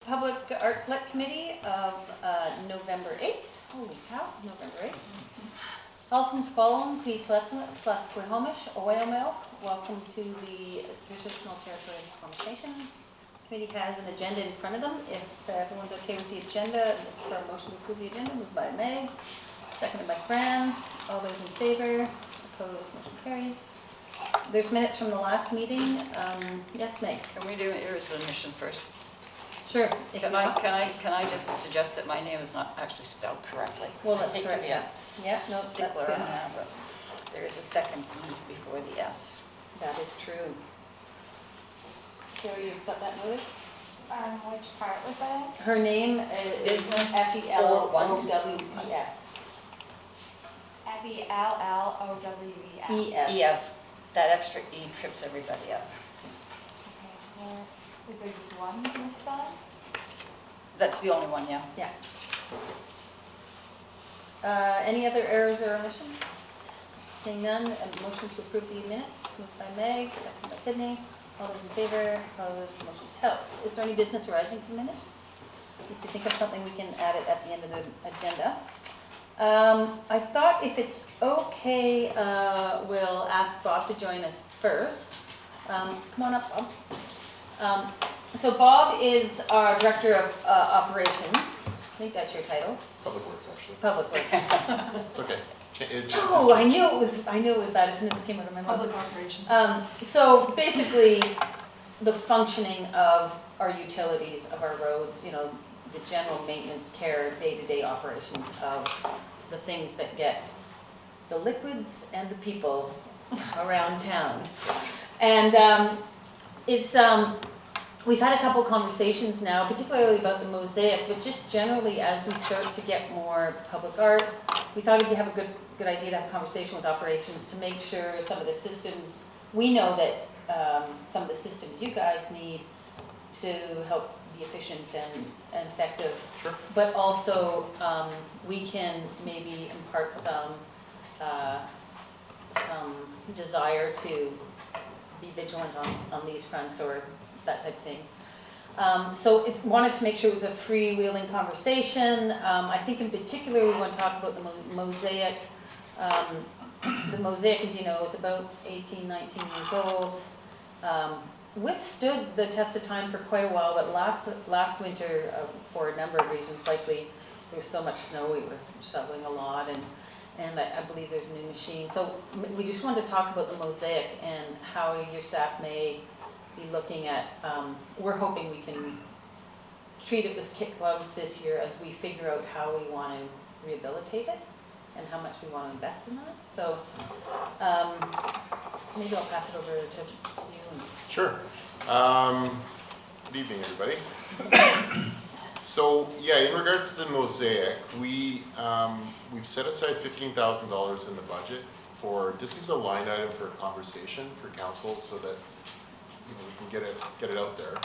Public Arts Select Committee of November 8th. Holy cow, November 8th. Health and Squamish, Peace plus Squamish, Oil. Welcome to the Traditional Territory of the Squamish Nation. Committee has an agenda in front of them. If everyone's okay with the agenda, for a motion to approve the agenda, moved by Meg, seconded by Fran. All those in favor, opposed, motion carries. There's minutes from the last meeting. Yes, Meg. Can we do errors of omission first? Sure. Can I just suggest that my name is not actually spelled correctly? Well, that's I hate correct, to be yeah. a Yeah, no, that's stickler good. on that, but there is a second E before the S. That is true. Sarah, you've got that noted? Which part was that? Her name is Business F-E-L-O-W-E-S. F-E-L-L-O-W-E-S. E-S. Yes, that extra E trips everybody up. Okay, is there just one misspelling? That's the only one, yeah. Yeah. Any other errors or omissions? Seeing none, a motion to approve the minutes, moved by Meg, seconded by Sydney. All those in favor, opposed, motion tells. Is there any business arising from minutes? If you think of something, we can add it at the end of the agenda. I thought if it's okay, we'll ask Bob to join us first. Come on up, Bob. So Bob is our Director of Operations. I think that's your title. Public Works, actually. Public Works. It's okay. Oh, I knew it was that as soon as it came out of my mouth. Public operations. So basically, the functioning of our utilities, of our roads, you know, the general maintenance, care, day-to-day operations of the things that get the liquids and the people around town. And we've had a couple conversations now, particularly about the Mosaic, but just generally as we start to get more public art, we thought it'd have a good idea to have a conversation with operations to make sure some of the systems, we know that some of the systems you guys need to help be efficient and effective. Sure. But also we can maybe impart some desire to be vigilant on these fronts or that type of thing. So it's wanted to make sure it was a freewheeling conversation. I think in particular we want to talk about the Mosaic. The Mosaic, as you know, is about 18, 19 years old. Withstood the test of time for quite a while, but last winter, for a number of reasons, likely there was so much snow, we were shoveling a lot, and I believe there's a new machine. So we just wanted to talk about the Mosaic and how your staff may be looking at, we're hoping we can treat it with kit gloves this year as we figure out how we want to rehabilitate it and how much we want to invest in that. So maybe I'll pass it over to you. Sure. Good evening, everybody. So yeah, in regards to the Mosaic, we've set aside $15,000 in the budget for just as a line item for a conversation for council, so that we can get it out there.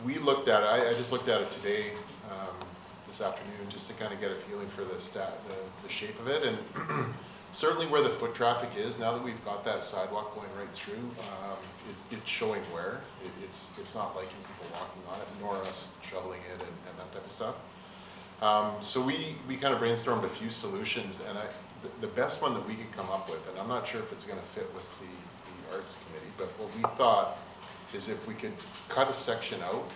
We looked at it. I just looked at it today, this afternoon, just to kind of get a feeling for the shape of it, and certainly where the foot traffic is now that we've got that sidewalk going right through. It's showing where it's not liking people walking on it, nor us shoveling it and that type of stuff. So we kind of brainstormed a few solutions, and the best one that we could come up with, and I'm not sure if it's going to fit with the Arts Committee, but what we thought is if we could cut a section out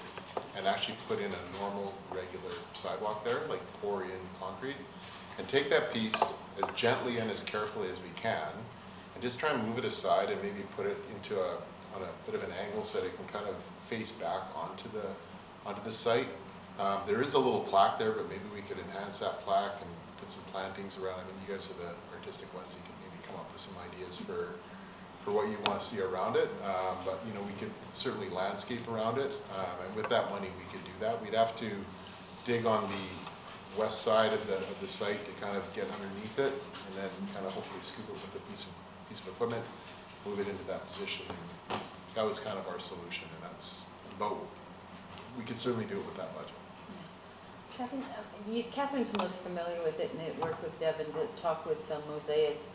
and actually put in a normal, regular sidewalk there, like pour in concrete, and take that piece as gently and as carefully as we can, and just try and move it aside and maybe put it on a bit of an angle so that it can kind of face back onto the site. There is a little plaque there, but maybe we could enhance that plaque and put some plantings around. I mean, you guys are the artistic ones. You can maybe come up with some ideas for what you want to see around it, but you know, we could certainly landscape around it, and with that money we could do that. We'd have to dig on the west side of the site to kind of get underneath it, and then kind of hopefully scoop it with a piece of equipment, move it into that position, and that was kind of our solution, and that's about, we could certainly do it with that budget. Catherine's most familiar with it, and it worked with Devin to talk with some mosaicists.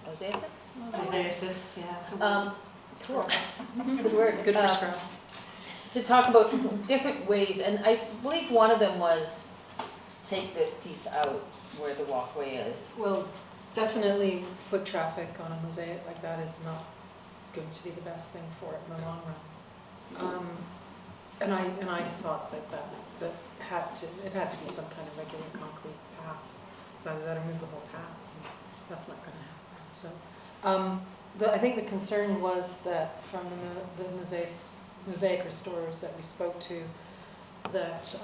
Mosaicists, yeah, it's a word. Cool. Good word. Good for scrub. to talk about different ways, and I believe one of them was take this piece out where the walkway is. Well, definitely foot traffic on a mosaic like that is not going to be the best thing for it in the long run. And I thought that it had to be some kind of regular concrete path. It's either that or move the whole path, and that's not gonna happen. So, I think the concern was that from the mosaic restorers that we spoke to, that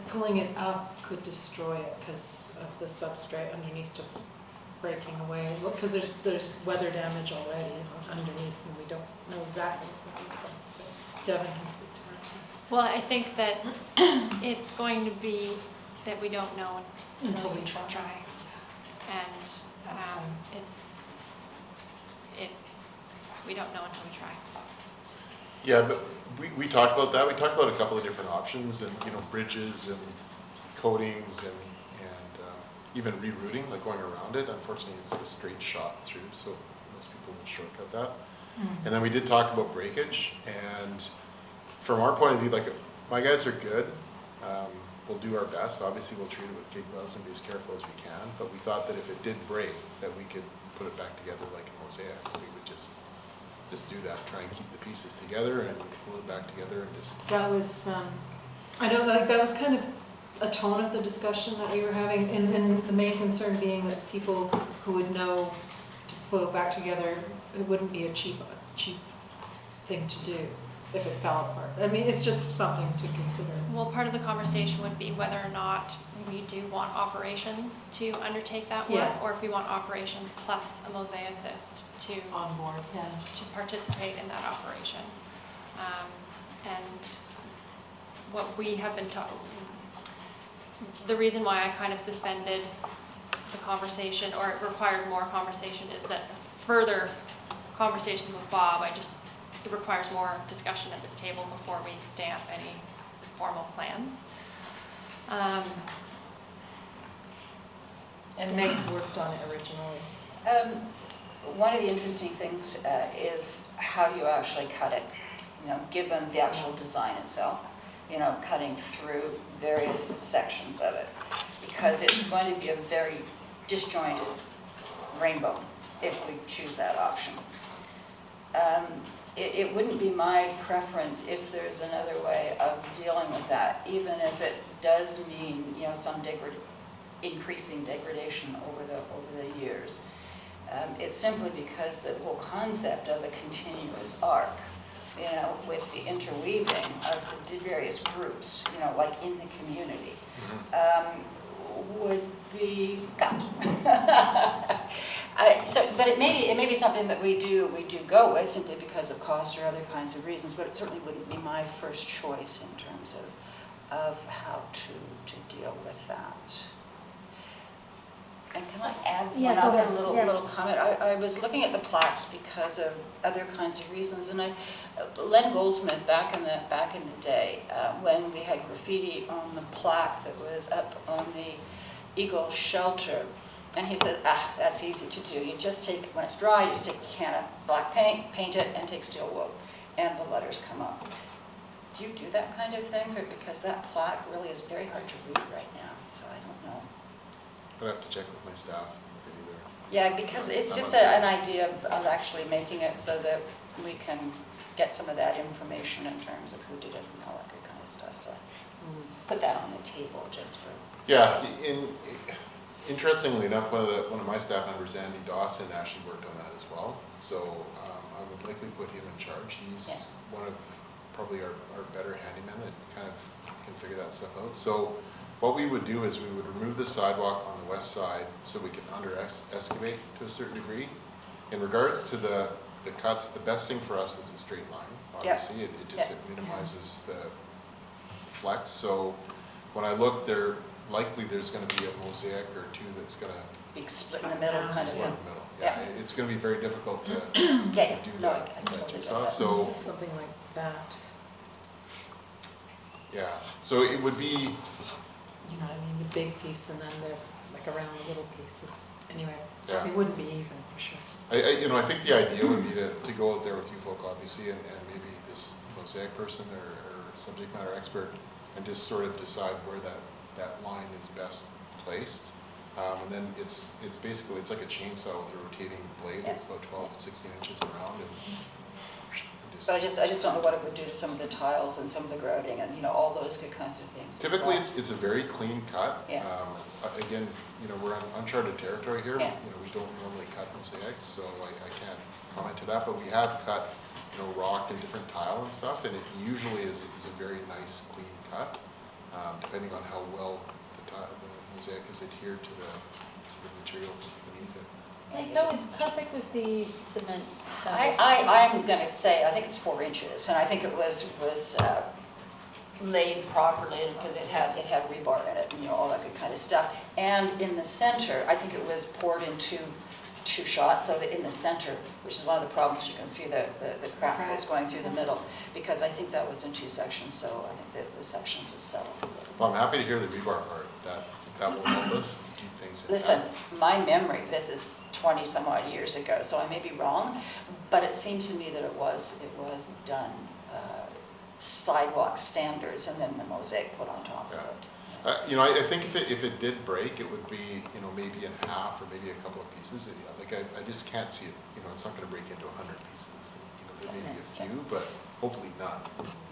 pulling it up could destroy it because of the substrate underneath just breaking away. Because there's weather damage already underneath, and we don't know exactly what it looks like. But Devin can speak to that too. Well, I think that it's going to be that we don't know until we try. And we don't know until we try. Yeah, but we talked about that. We talked about a couple of different options, and bridges and coatings and even rerouting, like going around it. Unfortunately, it's a straight shot through, so most people would shortcut that. And then we did talk about breakage, and from our point of view, like, my guys are good. We'll do our best. Obviously, we'll treat it with kid gloves and be as careful as we can, but we thought that if it did break, that we could put it back together like a mosaic. We would just do that, try and keep the pieces together and glue it back together and just... That was, I know that was kind of a tone of the discussion that we were having, and the main concern being that people who would know to put it back together, it wouldn't be a cheap thing to do if it fell apart. I mean, it's just something to consider. Well, part of the conversation would be whether or not we do want operations to undertake that work, Yeah. or if we want operations plus a mosaicist to On board, yeah. to participate in that operation. And what we have been taught, the reason why I kind of suspended the conversation, or it required more conversation, is that further conversation with Bob, it requires more discussion at this table before we stamp any formal plans. And Meg worked on it originally. One of the interesting things is how do you actually cut it, given the actual design itself, cutting through various sections of it, because it's going to be a very disjointed rainbow if we choose that option. It wouldn't be my preference if there's another way of dealing with that, even if it does mean, some increasing degradation over the years. It's simply because the whole concept of a continuous arc, with the interweaving of the various groups, like in the community, would be cut. But it may be something that we do go with simply because of cost or other kinds of reasons, but it certainly wouldn't be my first choice in terms of how to deal with that. And can I add Yeah, one go other ahead. little comment? I was looking at the plaques because of other kinds of reasons, and Len Goldsmith back in the day, when we had graffiti on the plaque that was up on the Eagle shelter, and he said, that's easy to do. You just take, when it's dry, you just take a can of black paint it, and take steel wool, and the letters come up. Do you do that kind of thing? Because that plaque really is very hard to read right now, so I don't know. I'd have to check with my staff if they either. Yeah, because it's just an idea of actually making it so that we can get some of that information in terms of who did it and all that good kind of stuff. So I put that on the table just for... Yeah, interestingly enough, one of my staff members, Andy Dawson, actually worked on that as well. So I would likely put him in charge. He's one of probably our better handymen that kind of can figure that stuff out. So what we would do is we would remove the sidewalk on the west side so we can under-excavate to a certain degree. In regards to the cuts, the best thing for us is a straight line. Obviously, it minimizes the flex. So when I look, there's going to be a mosaic or two that's going to be split in the middle kind of split thing. in the middle. Yeah, it's going to be very difficult to do I that totally jigsaw. get that. So It's something like that. yeah, so it would be. You know what I mean? The big piece, and then there's like around the little pieces. Anyway, Yeah. it wouldn't be even for sure. I think the idea would be to go out there with you folk, obviously, and maybe this mosaic person or subject matter expert and just sort of decide where that line is best placed. And then it's basically, it's like a chainsaw with a rotating blade. Yeah. It's about 12 to 16 inches around. And But I just don't know what it would do to some of the tiles and some of the grouting and, you know, all those good kinds of things. as typically, well. it's a very clean cut. Yeah. Again, you know, we're on uncharted territory here. Yeah. You know, we don't normally cut mosaics, so I can't comment to that. But we have cut, you know, rock and different tile and stuff, and it usually is a very nice, clean cut, depending on how well the mosaic is adhered to the material beneath it. Like, how thick was the cement? I'm gonna say, I think it's 4 inches, and I think it was laid properly because it had rebar in it, and, you know, all that good kind of stuff. And in the center, I think it was poured in two shots, so that in the center, which is one of the problems, you can see the crack that's going through the middle, because I think that was in 2 sections, so I think that the sections have settled a little. Well, I'm happy to hear the rebar part. That will help us keep things intact. Listen, my memory, this is 20 some odd years ago, so I may be wrong, but it seemed to me that it was done sidewalk standards and then the mosaic put on top of it. You know, I think if it did break, it would be, you know, maybe in half or maybe a couple of pieces. Like I just can't see it. You know, it's not going to break into 100 pieces. You know, there may be a few, but hopefully none.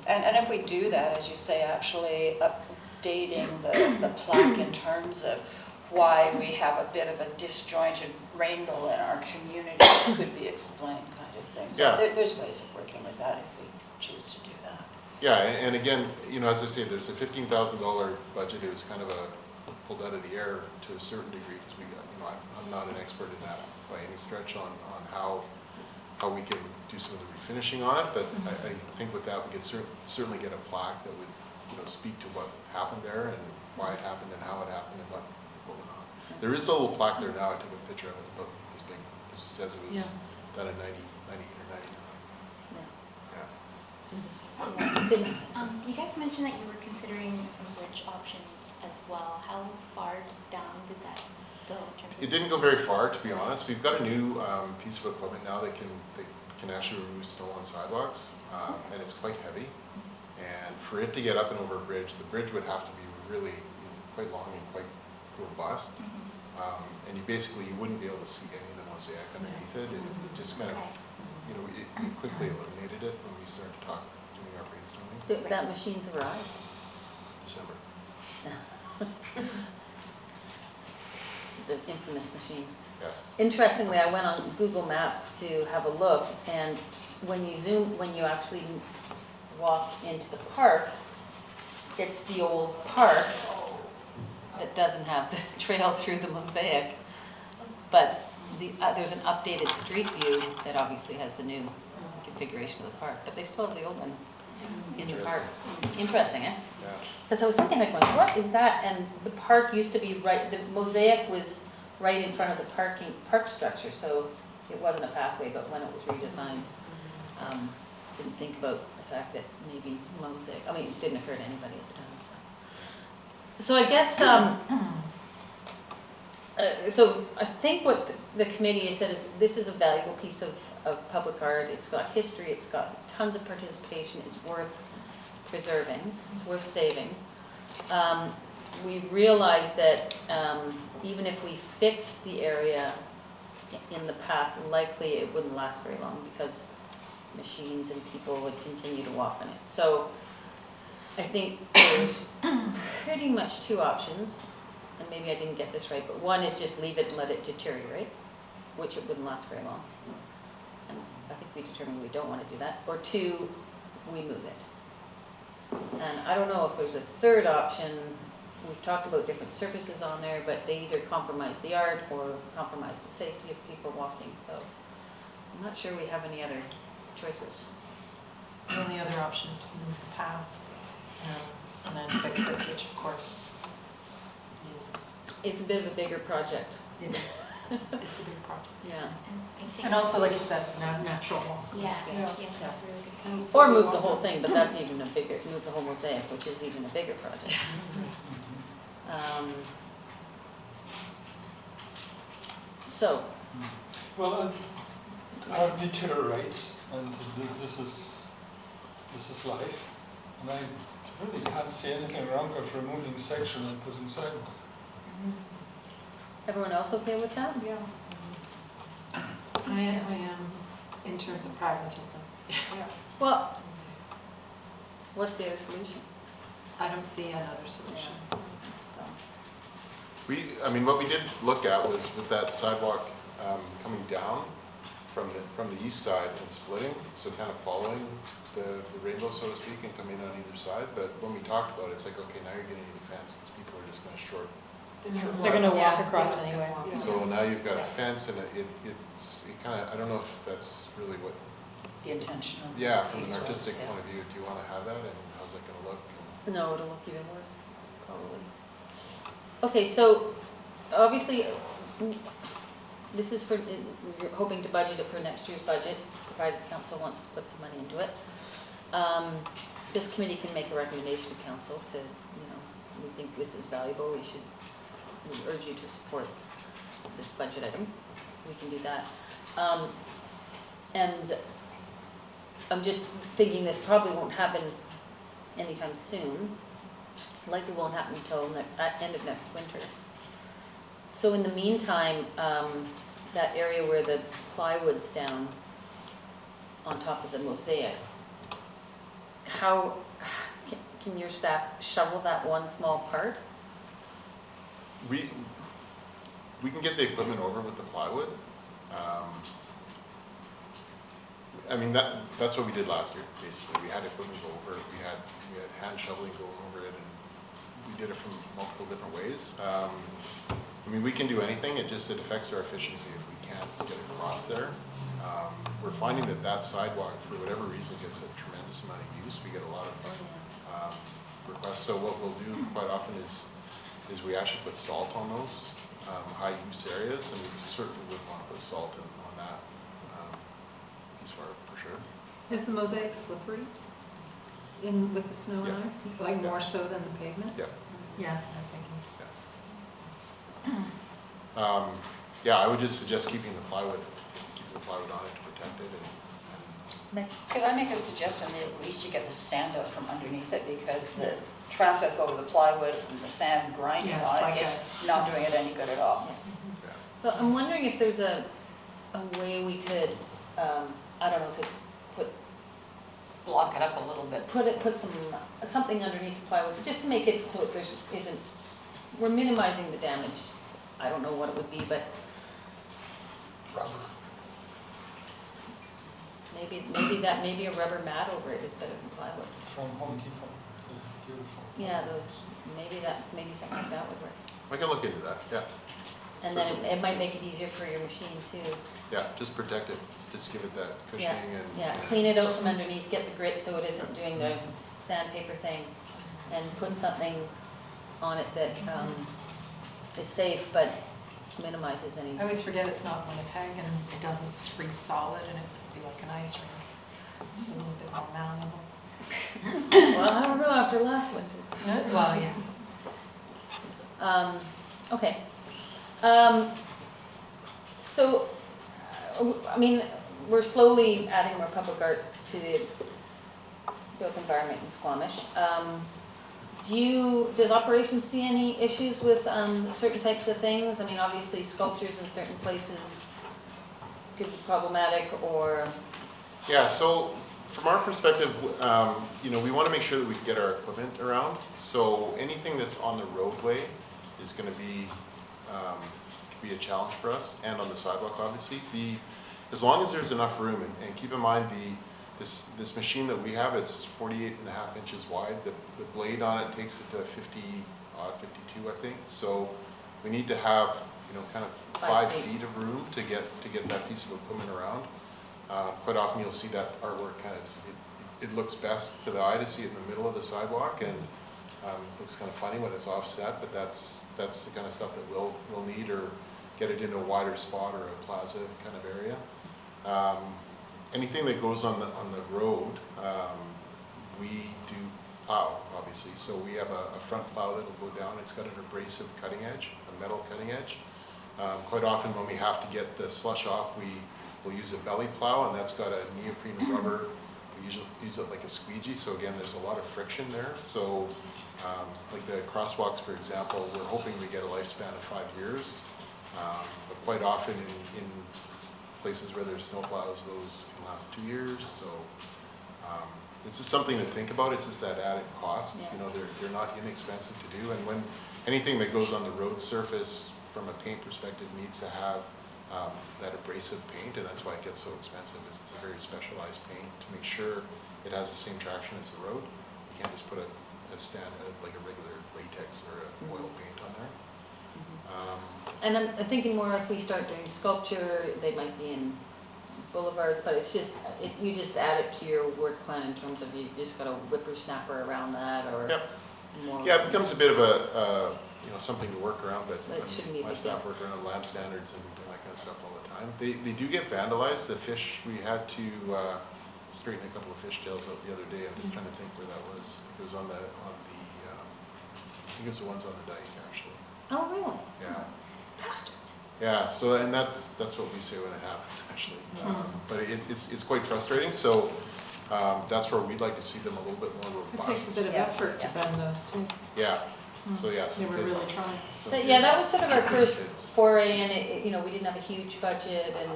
And if we do that, as you say, actually updating the plaque in terms of why we have a bit of a disjointed rainbow in our community could be explained, kind of thing. So Yeah. there's ways of working with that if we choose to do that. Yeah, and again, you know, as I say, there's a $15,000 budget. It was kind of pulled out of the air to a certain degree because we got, you know, I'm not an expert in that by any stretch on how we can do some of the refinishing on it, but I think with that we could certainly get a plaque that would, you know, speak to what happened there and why it happened and how it happened and what went on. There is a little plaque there now. I took a picture of it, about this big. It says it was done in 98 or 99. Yeah. You guys mentioned that you were considering some bridge options as well. How far down did that go? In terms of It didn't go very far, to be honest. We've got a new piece of equipment now that can actually remove snow on sidewalks, and it's quite heavy. And for it to get up and over a bridge, the bridge would have to be really, you know, quite long and quite robust. And you wouldn't be able to see any of the mosaic underneath it. It just kind of, you know, we quickly eliminated it when we started doing our brainstorming. That machine's arrived. December. The infamous machine. Yes. Interestingly, I went on Google Maps to have a look, and when you actually walk into the park, it's the old park that doesn't have the trail through the mosaic, but there's an updated street view that obviously has the new configuration of the park, but they still have the old one in the park. Interesting, eh? Yeah. Because I was thinking, like, what is that? And the park used to be the mosaic was right in front of the park structure, so it wasn't a pathway, but when it was redesigned, didn't think about the fact that maybe mosaic, I mean, it didn't occur to anybody at the time. So I guess, so I think what the committee has said is this is a valuable piece of public art. It's got history, it's got tons of participation, it's worth preserving, it's worth saving. We realize that even if we fix the area in the path, likely it wouldn't last very long because machines and people would continue to walk on it. So I think there's pretty much 2 options, and maybe I didn't get this right, but one is just leave it and let it deteriorate, which it wouldn't last very long. And I think we determined we don't want to do that. Or 2, we move it. And I don't know if there's a third option. We've talked about different surfaces on there, but they either compromise the art or compromise the safety of people walking. So I'm not sure we have any other choices. The only other option is to move the path and then fix it, which of course is... It's a bit of a bigger project. It is. It's a big project. Yeah. And I think And also, like you said, natural walk. yeah, Yeah. that's a really good point. Or move the whole thing, but that's even a bigger, move the whole mosaic, which is even a bigger project. So, Well, art deteriorates, and this is this is life. And I really can't see anything wrong with removing section and putting sidewalk. Everyone else okay with that? Yeah. I am, in terms of pragmatism. Well, what's the other solution? I don't see another solution. I mean, what we did look at was with that sidewalk coming down from the east side and splitting, so kind of following the rainbow, so to speak, and coming on either side. But when we talked about it, it's like, okay, now you're getting a fence because people are just going to short. They're gonna walk across anyway. So now you've got a fence, and it kind of, I don't know if that's really what. The intentional. Yeah, from an piece was, artistic yeah. point of view, do you want to have that, and how's that going to look? No, it'll look even worse, probably. Okay, so obviously, this is for, you're hoping to budget it for next year's budget, provided the council wants to put some money into it. This committee can make a recommendation to council to, we think this is valuable, we urge you to support this budget item. We can do that. And I'm just thinking this probably won't happen anytime soon. Likely won't happen until end of next winter. So in the meantime, that area where the plywood's down on top of the mosaic, how can your staff shovel that one small part? We can get the equipment over with the plywood. I mean, that's what we did last year, basically. We had equipment go over it. We had hand shoveling going over it, and we did it from multiple different ways. I mean, we can do anything. It affects our efficiency if we can't get across there. We're finding that sidewalk, for whatever reason, gets a tremendous amount of use. We get a lot of requests. So what we'll do quite often is we actually put salt on those high use areas, and we certainly wouldn't want to put salt on that piece for sure. Is the mosaic slippery with the snow and ice? Like more so than the pavement? Yeah. Yeah, that's what I'm thinking. Yeah, I would just suggest keeping the plywood on it to protect it. Could I make a suggestion that at least you get the sand out from underneath it, because the traffic over the plywood and the sand grinding Yeah, on it's it like is not doing it any good at all. But I'm wondering if there's a way we could, I don't know if it's Block it up a little bit. put something underneath the plywood, just to make it so we're minimizing the damage. I don't know what it would be, but Rubber. maybe a rubber mat over it is better than plywood. From Home Depot. Beautiful. Yeah, maybe something like that would work. I can look into that, yeah. And then it might make it easier for your machine too. Yeah, just protect it, just give it that cushioning and. Yeah, clean it out from underneath, get the grit so it isn't doing the sandpaper thing, and put something on it that is safe but minimizes any. I always forget it's not Winnipeg and it doesn't freeze solid and it would be like an ice rink. It's a little bit more malleable. Well, I don't know after last winter. Well, yeah. Okay. So, I mean, we're slowly adding more public art to the built environment in Squamish. Does operations see any issues with certain types of things? I mean, obviously sculptures in certain places could be problematic, or... Yeah, so from our perspective, we want to make sure that we can get our equipment around. So anything that's on the roadway is going to be a challenge for us, and on the sidewalk, obviously. As long as there's enough room, and keep in mind this machine that we have, it's 48.5 inches wide. The blade on it takes it to 52, I think. So we need to have, kind of 5 feet of room to get that piece of equipment around. Quite often you'll see that artwork kind of, it looks best to the eye to see it in the middle of the sidewalk, and looks kind of funny when it's offset, but that's the kind of stuff that we'll need, or get it in a wider spot or a plaza kind of area. Anything that goes on the road, we do plow, obviously. So we have a front plow that'll go down. It's got an abrasive cutting edge, a metal cutting edge. Quite often when we have to get the slush off, we'll use a belly plow, and that's got a neoprene rubber. use it like a squeegee, so again, there's a lot of friction there. So like the crosswalks, for example, we're hoping we get a lifespan of 5 years. But quite often in places where there's snowplows, those can last 2 years. So it's just something to think about. It's just that added cost. Yeah. You know, they're not inexpensive to do. And when anything that goes on the road surface from a paint perspective needs to have that abrasive paint, and that's why it gets so expensive. It's a very specialized paint to make sure it has the same traction as the road. You can't just put a standard, like a regular latex or an oil paint on there. And I'm thinking more if we start doing sculpture, they might be in boulevards, but it's just, you just add it to your work plan in terms of you just got a whippersnapper around that, or Yep. more. Yeah, it becomes a bit of a, you know, something to work around, but But it shouldn't be a my big staff deal. work around lamp standards and that kind of stuff all the time. They do get vandalized. The fish, we had to straighten a couple of fishtails out the other day. I'm just trying to think where that was. It was on the I think it was the ones on the dike actually. Oh, really? Yeah. Bastards. Yeah, so, and that's what we say when it happens, actually. But it's quite frustrating, so that's where we'd like to see them a little bit more It robust. takes a bit of Yeah, effort to yeah. bend those too. Yeah, so yeah. They some were good- really trying. some But yeah, good- that was sort of our first It's- foray, and you know, we didn't have a huge budget, and I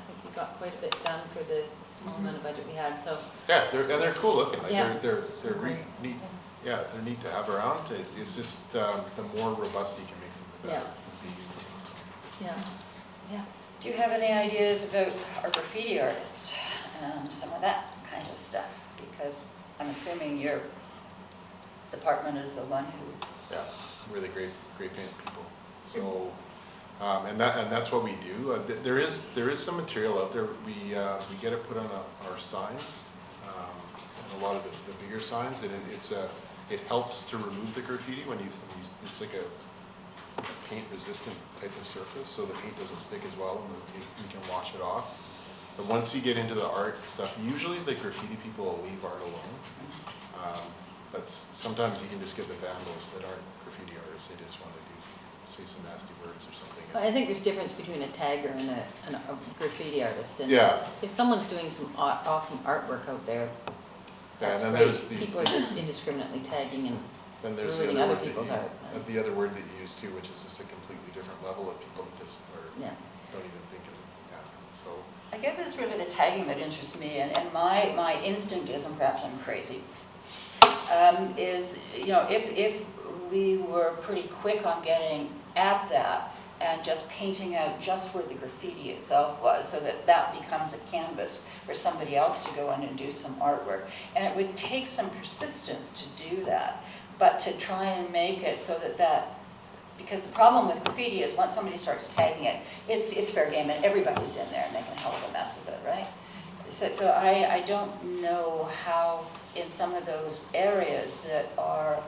think we got quite a bit done for the small amount of budget we had, so. Yeah, they're cool looking, like Yeah. they're Great. neat, yeah, they're neat to have around. It's just, the more robust you can make them, the better. Yeah, yeah. Do you have any ideas about our graffiti artists and some of that kind of stuff? Because I'm assuming your department is the one who, Yeah, really great paint people. So, and that's what we do. There is some material out there. We get it put on our signs, and a lot of the bigger signs, and it helps to remove the graffiti when you it's like a paint resistant type of surface, so the paint doesn't stick as well, and you can wash it off. But once you get into the art stuff, usually the graffiti people will leave art alone. But sometimes you can just get the vandals that aren't graffiti artists, they just want to say some nasty words or something. I think there's difference between a tagger and a graffiti artist, and Yeah. if someone's doing some awesome artwork out there, Yeah, that's and then great. there's People are just indiscriminately tagging and then there's ruining the other other word people's art. the other word that you use too, which is just a completely different level of people who just Yeah. don't even think of it. Yeah, so. I guess it's really the tagging that interests me, and my instinct is, and perhaps I'm crazy, is, you know, if we were pretty quick on getting at that and just painting out just where the graffiti itself was, so that becomes a canvas for somebody else to go in and do some artwork. And it would take some persistence to do that, but to try and make it so that because the problem with graffiti is once somebody starts tagging it, it's fair game and everybody's in there making a hell of a mess of it, right? So I don't know how in some of those areas that are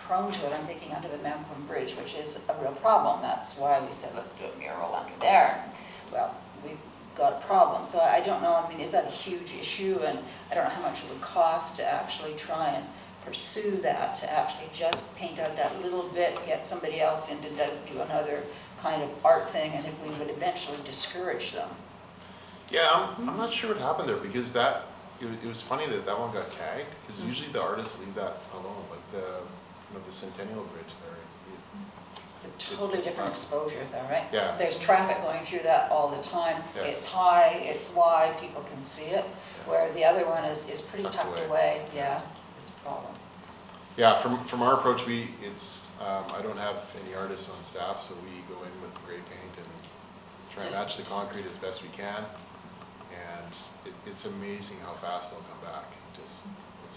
prone to it, I'm thinking under the Mampum Bridge, which is a real problem. That's why we said, let's do a mural under there. Well, we've got a problem. So I don't know, I mean, is that a huge issue? And I don't know how much it would cost to actually try and pursue that, to actually just paint out that little bit, get somebody else in to do another kind of art thing, and if we would eventually discourage them. Yeah, I'm not sure what happened there, because it was funny that one got tagged, because usually the artists leave that alone, like the Centennial Bridge there. It's a totally different exposure though, right? Yeah. There's traffic going through that all the time. Yeah. It's high, it's wide, people can see it, where the other one is pretty Tucked tucked away. away. Yeah, it's a problem. Yeah, from our approach, I don't have any artists on staff, so we go in with gray paint and try and match the concrete as best we can. And it's amazing how fast they'll come back. It's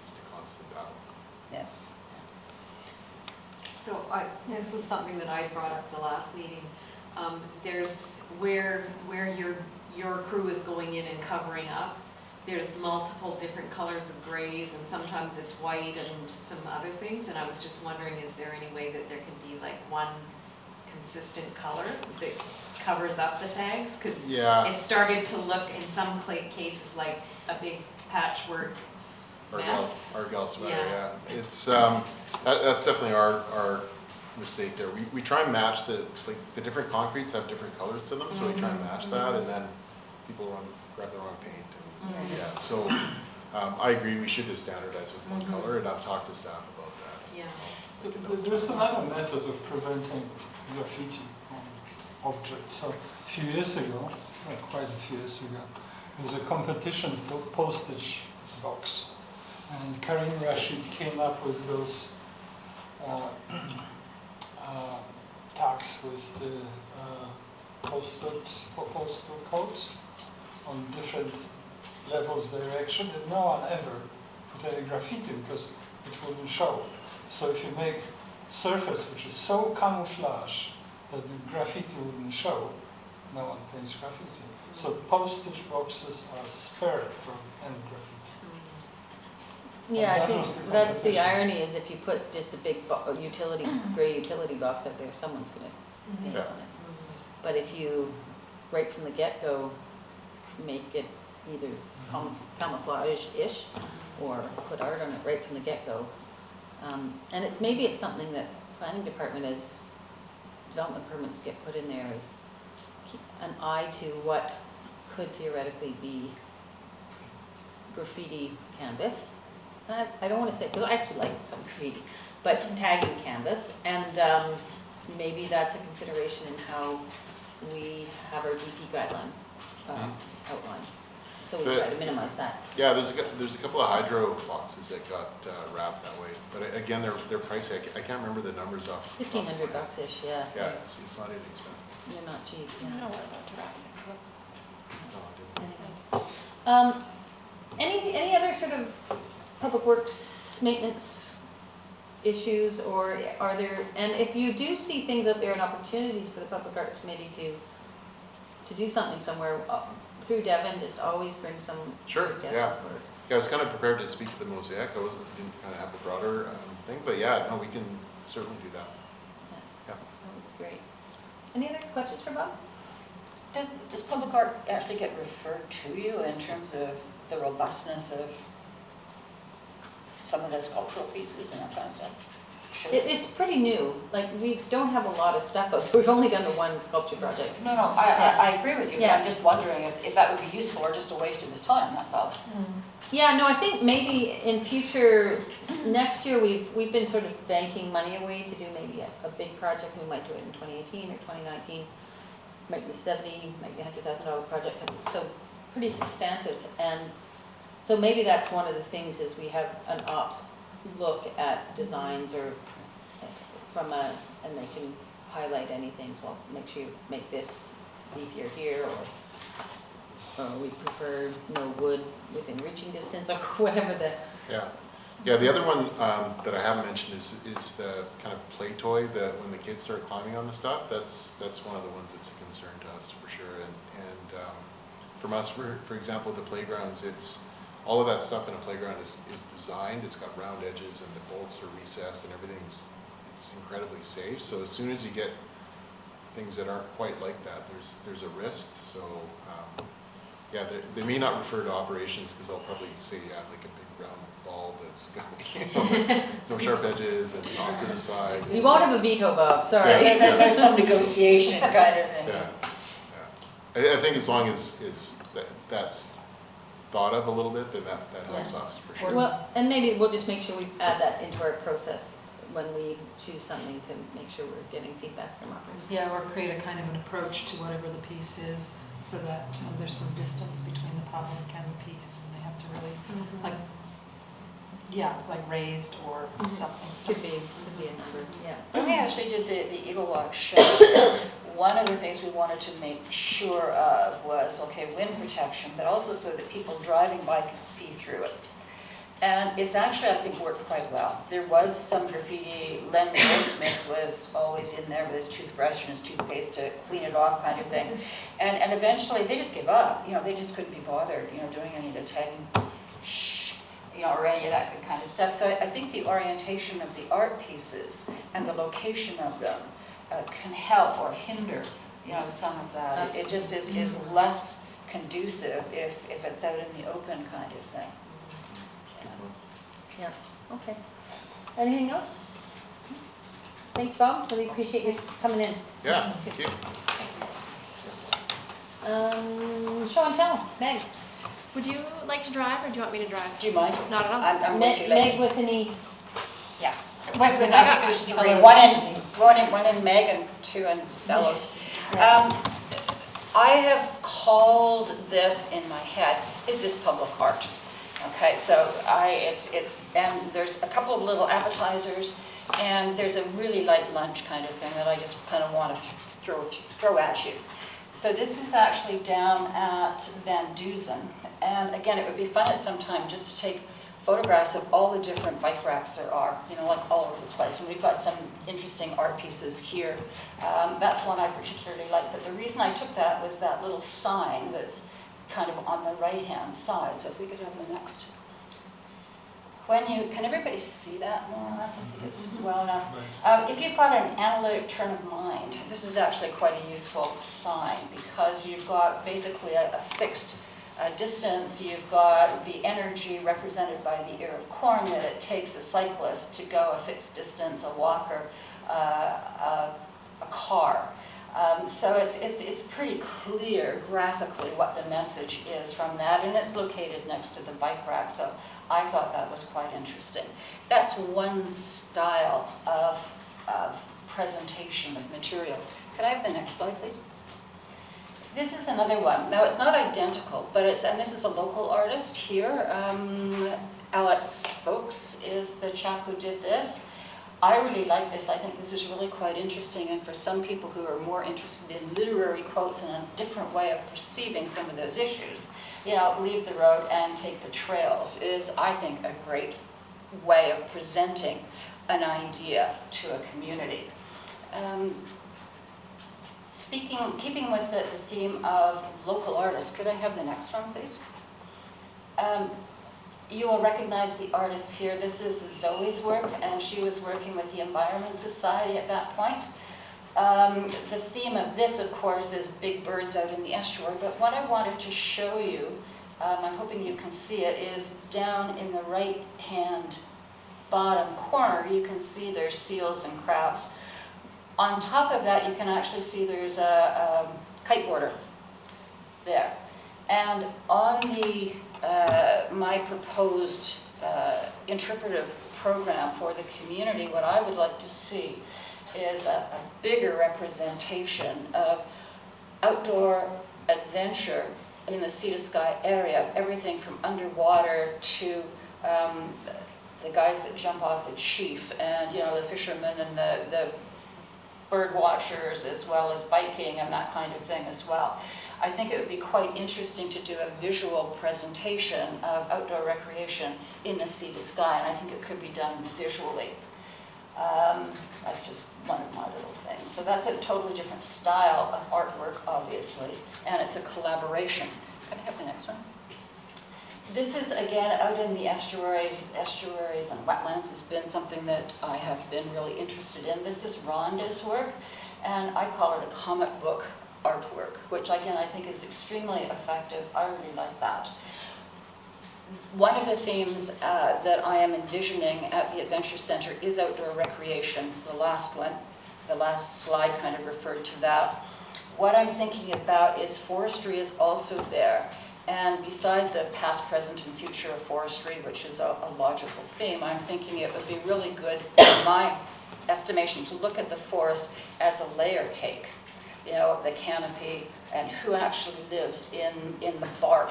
just a constant battle. Yeah. So this was something that I brought up the last meeting. There's where your crew is going in and covering up. There's multiple different colors of grays, and sometimes it's white and some other things. And I was just wondering, is there any way that there can be like one consistent color that covers up the tags? Because Yeah. it started to look in some cases like a big patchwork mess. Argyle sweater, Yeah. yeah. It's that's definitely our mistake there. We try and match the different concretes have different colors to them, so we try and match that, and then people run grab the wrong paint. And, Mhm. yeah, so I agree we should just standardize with one color, and I've talked to staff about that. Yeah. I'll make a note. There's another method of preventing graffiti on objects. So a few years ago, quite a few years ago, there was a competition postage box. And Karim Rashid came up with those tags with the postal codes on different levels direction, and no one ever put any graffiti because it wouldn't show. So if you make surface which is so camouflage that the graffiti wouldn't show, no one paints graffiti. So postage boxes are spared from any graffiti. Yeah, I that think was the that's the competition. irony is if you put just a big gray utility box out there, someone's gonna paint Yeah. on it. But if you, right from the get-go, make it either camouflage-ish or put art on it right from the get-go. And maybe it's something that planning department as development permits get put in there is keep an eye to what could theoretically be graffiti canvas. And I don't want to say, because I actually like some graffiti, but tagging canvas, and maybe that's a consideration in how we have our DP guidelines outlined. So we try to minimize that. Yeah, there's a couple of hydro boxes that got wrapped that way, but again, they're pricey. I can't remember the numbers off. the top of my head. $1,500-ish, yeah. Yeah, it's not inexpensive. They're not cheap, I don't yeah. know what about to wrap 6 of them. No, I didn't. Any other sort of public works maintenance issues, or are there, and if you do see things out there and opportunities for the Public Art Committee to do something somewhere, through Devon, just always bring some Sure, suggestions yeah. forward. Yeah, I was kind of prepared to speak to the Mosaic. I didn't kind of have the broader thing, but yeah, no, we can certainly do that. That would be great. Any other questions for Bob? Does public art actually get referred to you in terms of the robustness of some of the sculptural pieces and that kind of stuff? Should It's pretty new, like, we don't have a lot of stuff out, we've only done the one sculpture project. No, I agree with you, but Yeah. I'm just wondering if that would be useful or just a waste of his time, that's all. Yeah, no, I think maybe in future, next year, we've been sort of banking money away to do maybe a big project. We might do it in 2018 or 2019. Might be $70,000, might be $100,000 project, so pretty substantive. And so maybe that's one of the things is we have an ops look at designs or and they can highlight anything. Well, make sure you make this leafier here, or we prefer no wood within reaching distance, or whatever the. Yeah, the other one that I haven't mentioned is the kind of play toy that when the kids start climbing on the stuff, that's one of the ones that's a concern to us for sure. And from us, for example, the playgrounds, it's all of that stuff in a playground is designed. It's got round edges and the bolts are recessed and everything's it's incredibly safe. So as soon as you get things that aren't quite like that, there's a risk. So yeah, they may not refer to operations because they'll probably say like a big round ball that's got no sharp edges and off to the side. You won't have a veto, Bob, sorry. Yeah. And then there's some negotiation kind of thing. Yeah. I think as long as that's thought of a little bit, then that helps us for sure. Well, and maybe we'll just make sure we add that into our process when we choose something to make sure we're getting feedback from operators. Yeah, or create a kind of an approach to whatever the piece is, so that there's some distance between the public and the piece, and they have to really, like, like raised or something. Could be a number, yeah. When we actually did the Eagle Walk show, one of the things we wanted to make sure of was, okay, wind protection, but also so that people driving by could see through it. And it's actually, I think, worked quite well. There was some graffiti. Len Goldsmith was always in there with his toothbrush and his toothpaste to clean it off kind of thing. And eventually they just gave up. They just couldn't be bothered, doing any of the tagging, or any of that good kind of stuff. So I think the orientation of the art pieces and the location of them can help or hinder, some of that. It just is less conducive if it's out in the open kind of thing. Yeah, okay. Anything else? Thanks, Bob, really appreciate you coming in. Yeah, thank you. Show and tell, Meg. Would you like to drive or do you want me to drive? Do you mind? Not at all? I'm way too Meg lazy. with an E. Yeah. One, with, I I got think there's my three. colors. One in Meg and two in Bellows. I have called this in my head, is this public art? Okay, so and there's a couple of little appetizers, and there's a really light lunch kind of thing that I just kind of want to throw at you. So this is actually down at Van Dusen, and again, it would be fun at some time just to take photographs of all the different bike racks there are, you know, like all over the place. And we've got some interesting art pieces here. That's one I particularly like, but the reason I took that was that little sign that's kind of on the right-hand side. So if we could have the next. Can everybody see that more or less? I think it's well enough. If you've got an analytic turn of mind, this is actually quite a useful sign because you've got basically a fixed distance, you've got the energy represented by the ear of corn that it takes a cyclist to go a fixed distance, a walker, a car. So it's pretty clear graphically what the message is from that, and it's located next to the bike rack, so I thought that was quite interesting. That's one style of presentation of material. Could I have the next slide, please? This is another one. Now, it's not identical, but and this is a local artist here. Alex Folks is the chap who did this. I really like this. I think this is really quite interesting, and for some people who are more interested in literary quotes and a different way of perceiving some of those issues, you know, leave the road and take the trails is, I think, a great way of presenting an idea to a community. Keeping with the theme of local artists, could I have the next one, please? You will recognize the artist here. This is Zoe's work, and she was working with the Environment Society at that point. The theme of this, of course, is big birds out in the estuary, but what I wanted to show you, I'm hoping you can see it, is down in the right-hand bottom corner, you can see there's seals and crabs. On top of that, you can actually see there's a kiteboarder there. And on the my proposed interpretive program for the community, what I would like to see is a bigger representation of outdoor adventure in the sea to sky area, everything from underwater to the guys that jump off the chief, and you know, the fishermen and the bird watchers, as well as biking and that kind of thing as well. I think it would be quite interesting to do a visual presentation of outdoor recreation in the sea to sky, and I think it could be done visually. That's just one of my little things. So that's a totally different style of artwork, obviously, and it's a collaboration. Can I have the next one? This is, again, out in the estuaries and wetlands has been something that I have been really interested in. This is Rhonda's work, and I call it a comic book artwork, which again, I think is extremely effective. I really like that. One of the themes that I am envisioning at the Adventure Center is outdoor recreation. The last one, the last slide kind of referred to that. What I'm thinking about is forestry is also there. And beside the past, present, and future of forestry, which is a logical theme, I'm thinking it would be really good, in my estimation, to look at the forest as a layer cake. You know, the canopy, and who actually lives in the bark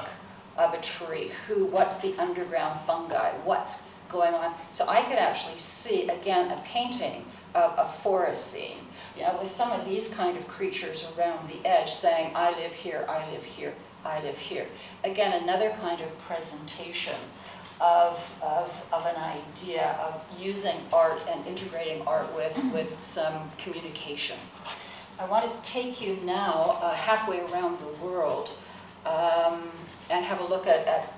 of a tree, what's the underground fungi, what's going on. So I could actually see, again, a painting of a forest scene, you know, with some of these kind of creatures around the edge saying, I live here, I live here, I live here. Again, another kind of presentation of an idea of using art and integrating art with some communication. I want to take you now halfway around the world and have a look at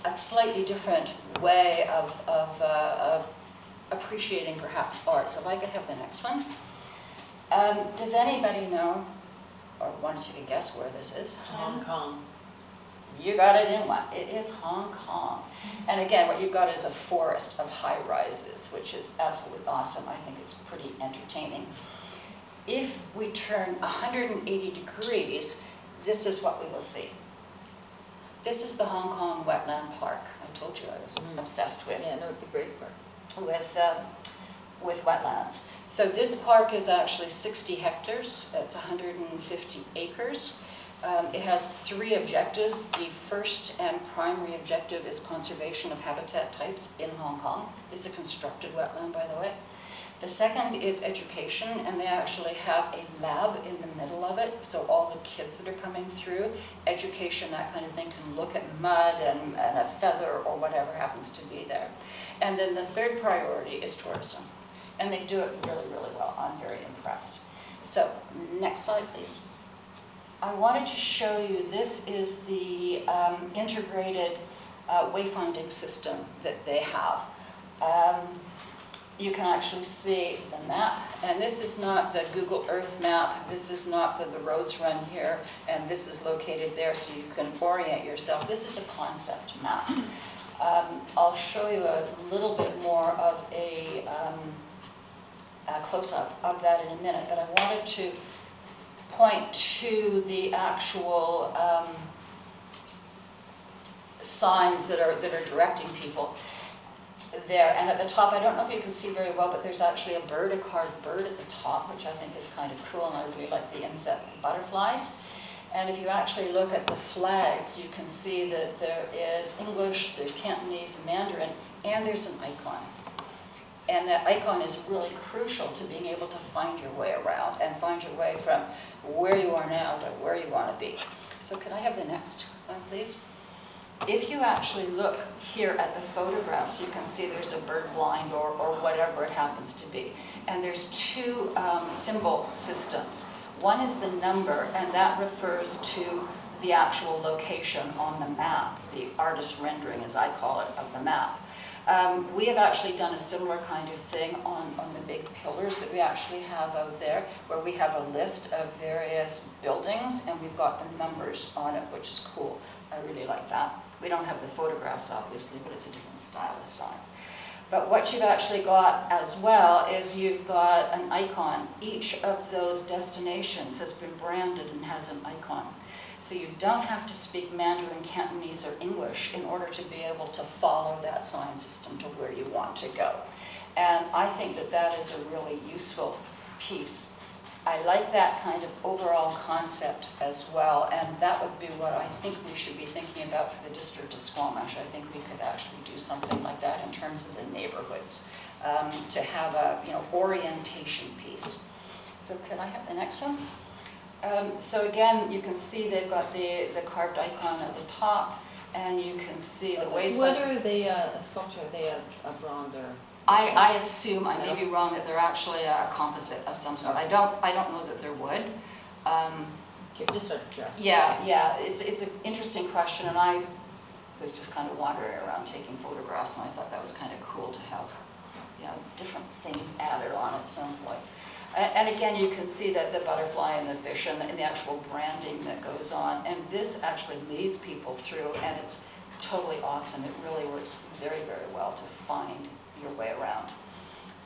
a slightly different way of appreciating perhaps art. So if I could have the next one. Does anybody know, or want to take a guess where this is? Hong Kong. You got it in one. It is Hong Kong. And again, what you've got is a forest of high-rises, which is absolutely awesome. I think it's pretty entertaining. If we turn 180 degrees, this is what we will see. This is the Hong Kong Wetland Park. I told you I was obsessed with. Yeah, no, it's a great park. With wetlands. So this park is actually 60 hectares. It's 150 acres. It has 3 objectives. The first and primary objective is conservation of habitat types in Hong Kong. It's a constructed wetland, by the way. The second is education, and they actually have a lab in the middle of it. So all the kids that are coming through, education, that kind of thing, can look at mud and a feather or whatever happens to be there. And then the third priority is tourism. And they do it really, really well. I'm very impressed. So next slide, please. I wanted to show you, this is the integrated wayfinding system that they have. You can actually see the map, and this is not the Google Earth map, this is not the roads run here, and this is located there so you can orient yourself. This is a concept map. I'll show you a little bit more of a close-up of that in a minute, but I wanted to point to the actual signs that are directing people there. And at the top, I don't know if you can see very well, but there's actually a carved bird at the top, which I think is kind of cool, and I really like the insect butterflies. And if you actually look at the flags, you can see that there is English, there's Cantonese, Mandarin, and there's an icon. And that icon is really crucial to being able to find your way around and find your way from where you are now to where you want to be. So could I have the next one, please? If you actually look here at the photographs, you can see there's a bird blind or whatever it happens to be. And there's 2 symbol systems. One is the number, and that refers to the actual location on the map, the artist rendering, as I call it, of the map. We have actually done a similar kind of thing on the big pillars that we actually have out there, where we have a list of various buildings, and we've got the numbers on it, which is cool. I really like that. We don't have the photographs, obviously, but it's a different style of sign. But what you've actually got as well is you've got an icon. Each of those destinations has been branded and has an icon. So you don't have to speak Mandarin, Cantonese, or English in order to be able to follow that sign system to where you want to go. And I think that that is a really useful piece. I like that kind of overall concept as well, and that would be what I think we should be thinking about for the District of Squamish. I think we could actually do something like that in terms of the neighborhoods, to have a orientation piece. So could I have the next one? So again, you can see they've got the carved icon at the top, and you can see the ways. What are they, a sculpture? Are they a bronze or? I assume, I may be wrong, that they're actually a composite of some sort. I don't know that they're wood. Just Yeah, it's an interesting question, and I was just kind of wandering around taking photographs, and I thought that was kind of cool to have, different things added on at some point. And again, you can see that the butterfly and the fish and the actual branding that goes on, and this actually leads people through, and it's totally awesome. It really works very, very well to find your way around.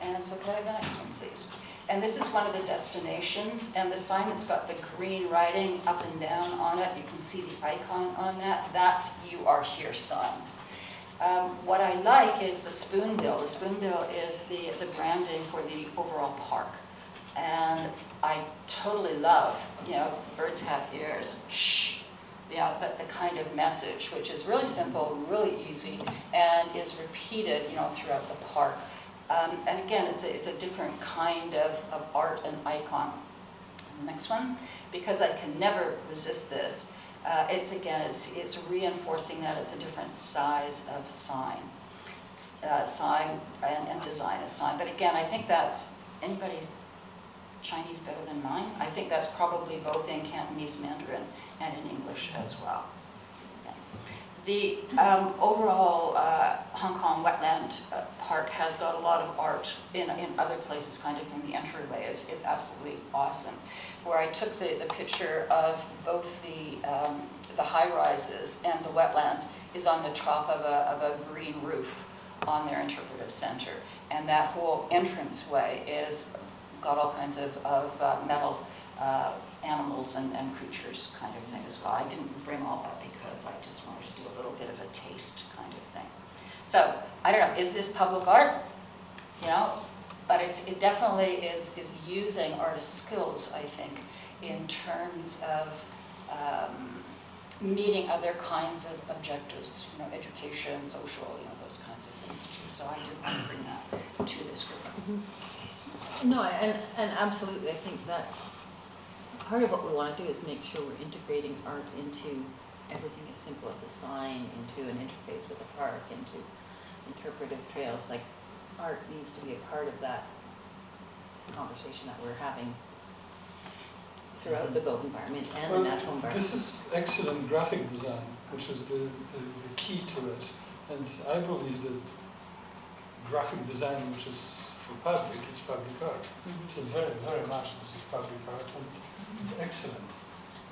And so could I have the next one, please? And this is one of the destinations, and the sign that's got the green writing up and down on it, you can see the icon on that, that's "You Are Here, Son." What I like is the spoonbill. The spoonbill is the branding for the overall park. And I totally love, birds have ears, shh, the kind of message, which is really simple, really easy, and is repeated, throughout the park. And again, it's a different kind of art and icon. And the next one, because I can never resist this, it's reinforcing that it's a different size of sign. Sign and design a sign. But again, I think that's, anybody Chinese better than mine? I think that's probably both in Cantonese, Mandarin, and in English as well. Yeah. The overall Hong Kong Wetland Park has got a lot of art in other places, kind of in the entryway, is absolutely awesome. Where I took the picture of both the high-rises and the wetlands is on the top of a green roof on their interpretive center. And that whole entranceway is got all kinds of metal animals and creatures kind of thing as well. I didn't bring all that because I just wanted to do a little bit of a taste kind of thing. So, I don't know, is this public art? You know, but it definitely is using artist skills, I think, in terms of meeting other kinds of objectives, you know, education, social, you know, those kinds of things too. So I did want to bring that to this group. No, and absolutely, I think that's part of what we want to do is make sure we're integrating art into everything as simple as a sign, into an interface with a park, into interpretive trails. Like, art needs to be a part of that conversation that we're having throughout the built environment and the natural environment. This is excellent graphic design, which is the key to it. And I believe that graphic design, which is for public, it's public art. Mhm. So very, very much this is public art, and it's excellent.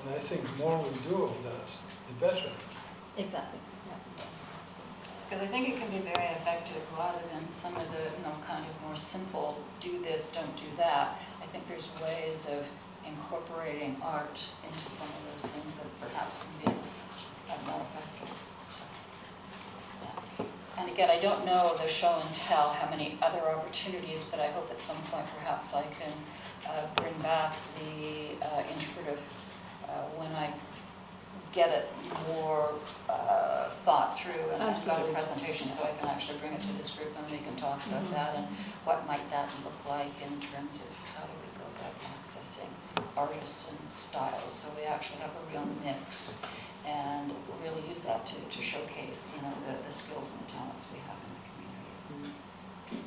And I think the more we do of that, the better. Exactly, yeah. Because I think it can be very effective rather than some of the, you know, kind of more simple, do this, don't do that. I think there's ways of incorporating art into some of those things that perhaps can be more effective. So, yeah. And again, I don't know the show and tell how many other opportunities, but I hope at some point perhaps I can bring back the interpretive when I get it more thought through and I've got a presentation, so I can actually bring it to this group and we can talk about that and what might that look like in terms of how do we go about accessing artists and styles, so we actually have a real mix and really use that to showcase, you know, the skills and the talents we have in the community.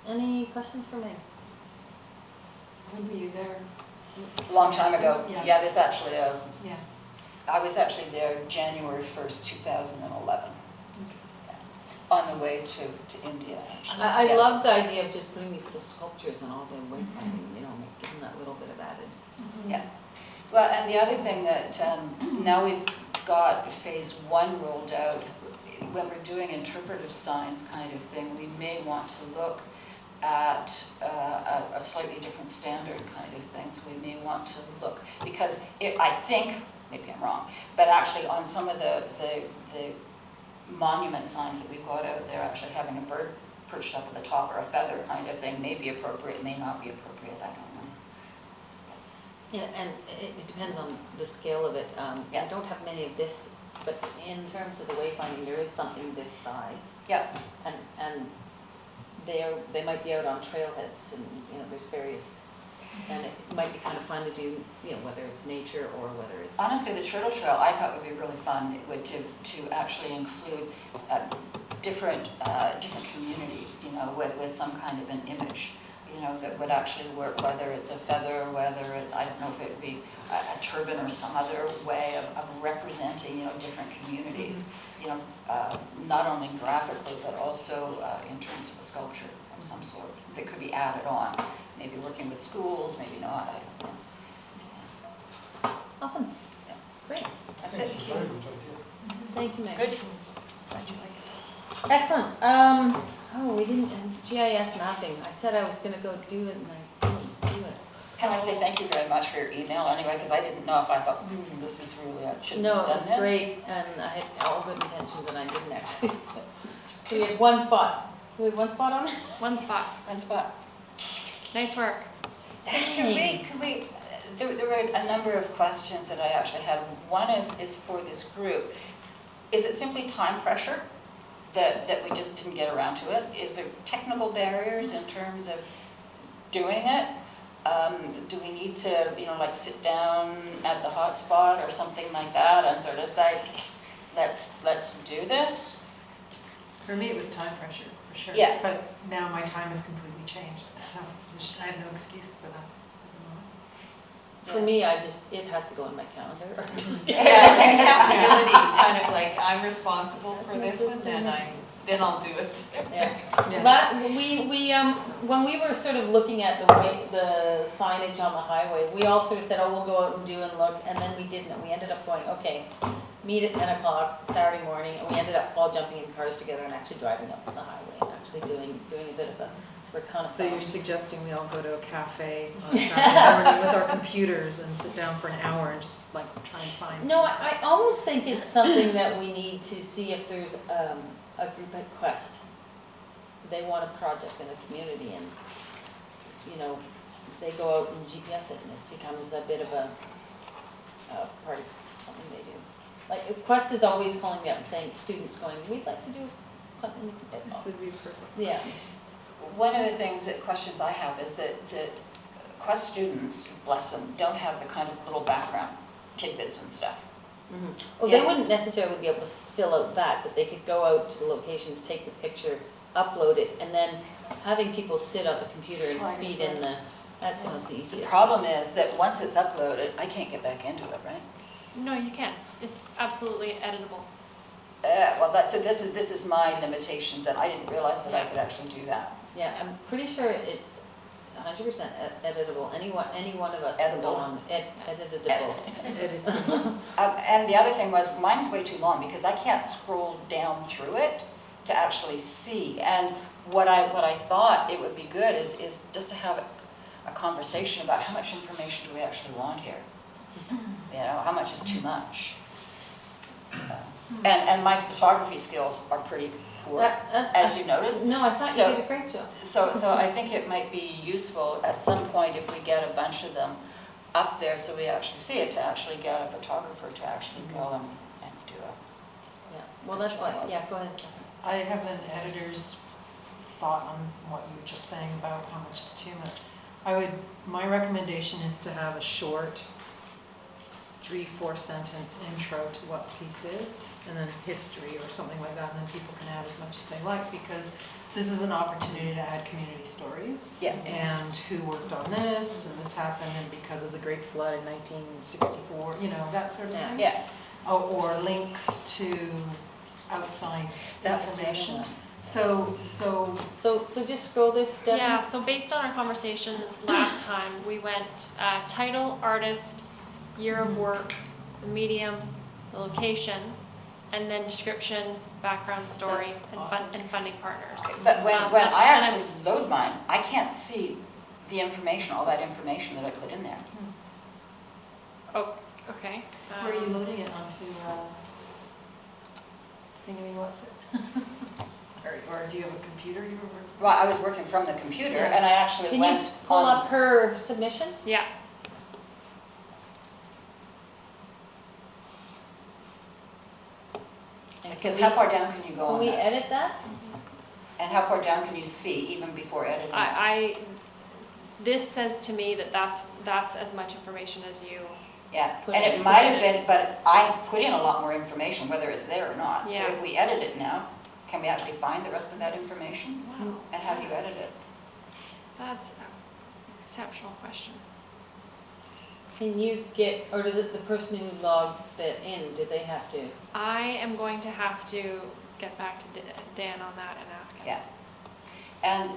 Any questions for me? When were you there? A long time ago, Yeah. yeah, there's actually Yeah. I was actually there January 1st, 2011. On the way to India, actually. I Yes. love the idea of just putting these little sculptures on all the wayfinding, you know, giving that little bit of added. Yeah. Well, and the other thing that now we've got phase 1 rolled out, when we're doing interpretive signs kind of thing, we may want to look at a slightly different standard kind of thing. So we may want to look, because I think, maybe I'm wrong, but actually on some of the monument signs that we've got out there, actually having a bird perched up at the top or a feather kind of thing may be appropriate, may not be appropriate, I don't know. Yeah, and it depends on the scale of it. Yeah. I don't have many of this, but in terms of the wayfinding, there is something this size. Yeah. And they might be out on trailheads and, you know, there's various, and it might be kind of fun to do, you know, whether it's nature or whether it's. Honestly, the Turtle Trail I thought would be really fun. It would to actually include different communities, you know, with some kind of an image, you know, that would actually work. Whether it's a feather, whether it's, I don't know if it would be a turban or some other way of representing, you know, different communities. You know, not only graphically but also in terms of a sculpture of some sort that could be added on. Maybe working with schools, maybe not. I don't know. Awesome. Yeah. Great. That's It's it. a very good idea. Thank you, Meg. Good. Glad you like it. Excellent. Oh, we didn't, GIS mapping. I said I was gonna go do it and I didn't do it. Can I say thank you very much for your email anyway, because I didn't know if I thought, this is really, I shouldn't No, have it done was this. great, and I had all good intentions, and I didn't actually. So we had one spot. We had one spot on there? One spot. One spot. Nice work. Could we, there were a number of questions that I actually had. One is for this group. Is it simply time pressure that we just didn't get around to it? Is there technical barriers in terms of doing it? Do we need to, you know, like sit down at the hot spot or something like that and sort of say, let's do this? For me, it was time pressure, for sure. Yeah. But now my time has completely changed, so I have no excuse for that. For me, it has to go in my calendar. Accountability, kind of like, I'm responsible for That's this what one, and then I'll do it. Yeah. Yeah. When we were sort of looking at the signage on the highway, we all sort of said, oh, we'll go out and do and look, and then we didn't, and we ended up going, okay, meet at 10 o'clock Saturday morning, and we ended up all jumping in cars together and actually driving up the highway and actually doing a bit of a reconnaissance. So you're suggesting we all go to a cafe on Saturday morning with our computers and sit down for an hour and just like try and find? No, I almost think it's something that we need to see if there's a group at Quest. They want a project in the community and, you know, they go out and GPS it and it becomes a bit of a part of something they do. Like Quest is always calling me up and saying, students going, we'd like to do something. This would be perfect. Yeah. One of the things that questions I have is that the Quest students, bless them, don't have the kind of little background tidbits and stuff. Mm-hmm. Well, they Yeah. wouldn't necessarily be able to fill out that, but they could go out to the locations, take the picture, upload it, and then having people sit at the computer and Flag feed it in the, first. that sounds the The easiest. problem is that once it's uploaded, I can't get back into it, right? No, you can. It's absolutely editable. Well, this is my limitations, and I didn't realize that I could actually do that. Yeah, I'm pretty sure it's 100% editable. Any one of us can go Editable. on, editable. Editing. And the other thing was, mine's way too long because I can't scroll down through it to actually see. And what I thought it would be good is just to have a conversation about how much information do we actually want here. You know, how much is too much? And my photography skills are pretty poor, as you noticed. No, I thought So- you did a great job. So I think it might be useful at some point if we get a bunch of them up there so we actually see it, to actually get a photographer to actually go and do it. Yeah, well, that's why, yeah, go ahead. I have an editor's thought on what you were just saying about how much is too much. My recommendation is to have a short 3-4 sentence intro to what the piece is, and then history or something like that, and then people can add as much as they like, because this is an opportunity to add community stories. Yeah. And who worked on this, and this happened, and because of the Great Flood in 1964, you know, that sort of thing. Yeah, Or links to outside that was the other information. one. So just scroll this down. Yeah, so based on our conversation last time, we went title, artist, year of work, the medium, the location, and then description, background story, That's and, awesome. and funding partners. But when and I I'm- actually load mine, I can't see the information, all that information that I put in there. Oh, okay. where are you loading it onto, thingy, what's it? Or do you have a computer you were working? Well, I was working from the computer Yeah. and I actually Can went you pull on. up her submission? Yeah, And can Because we- how far down can you go Can on we that? edit that? And how far down can you see even before editing? this says to me that that's as much information as you, Yeah, Put and it it might have submitted. been, but I put in a lot more information, whether it's there or not. So Yeah. if we edit it now, can we actually find the rest of that information? wow, And how do you edit it? that's an exceptional question. Can you get, or does it, the person who logged that in, do they have to? I am going to have to get back to Dan on that and ask him. Yeah. And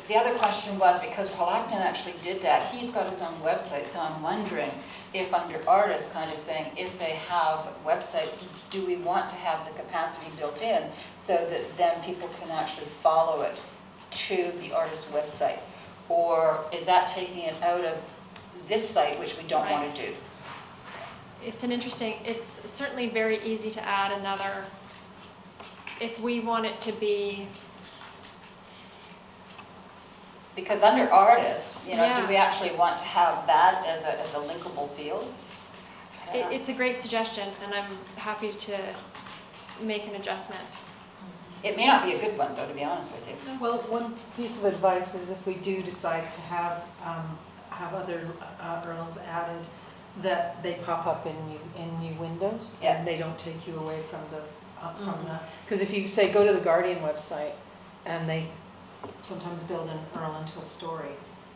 the other question was, because Clarke actually did that, he's got his own website, so I'm wondering if under artists kind of thing, if they have websites, do we want to have the capacity built in so that then people can actually follow it to the artist's website? Or is that taking it out of this site, which we don't want to do? It's certainly very easy to add another, if we want it to be, Because under artists, you know, do Yeah. we actually want to have that as a linkable field? it's a great suggestion, and I'm happy to make an adjustment. It may not be a good one, though, to be honest with you. Well, one piece of advice is if we do decide to have other URLs added, that they pop up in new windows. Yeah. And they don't take you away from because if you say, go to the Guardian website, and they sometimes build an URL into a story,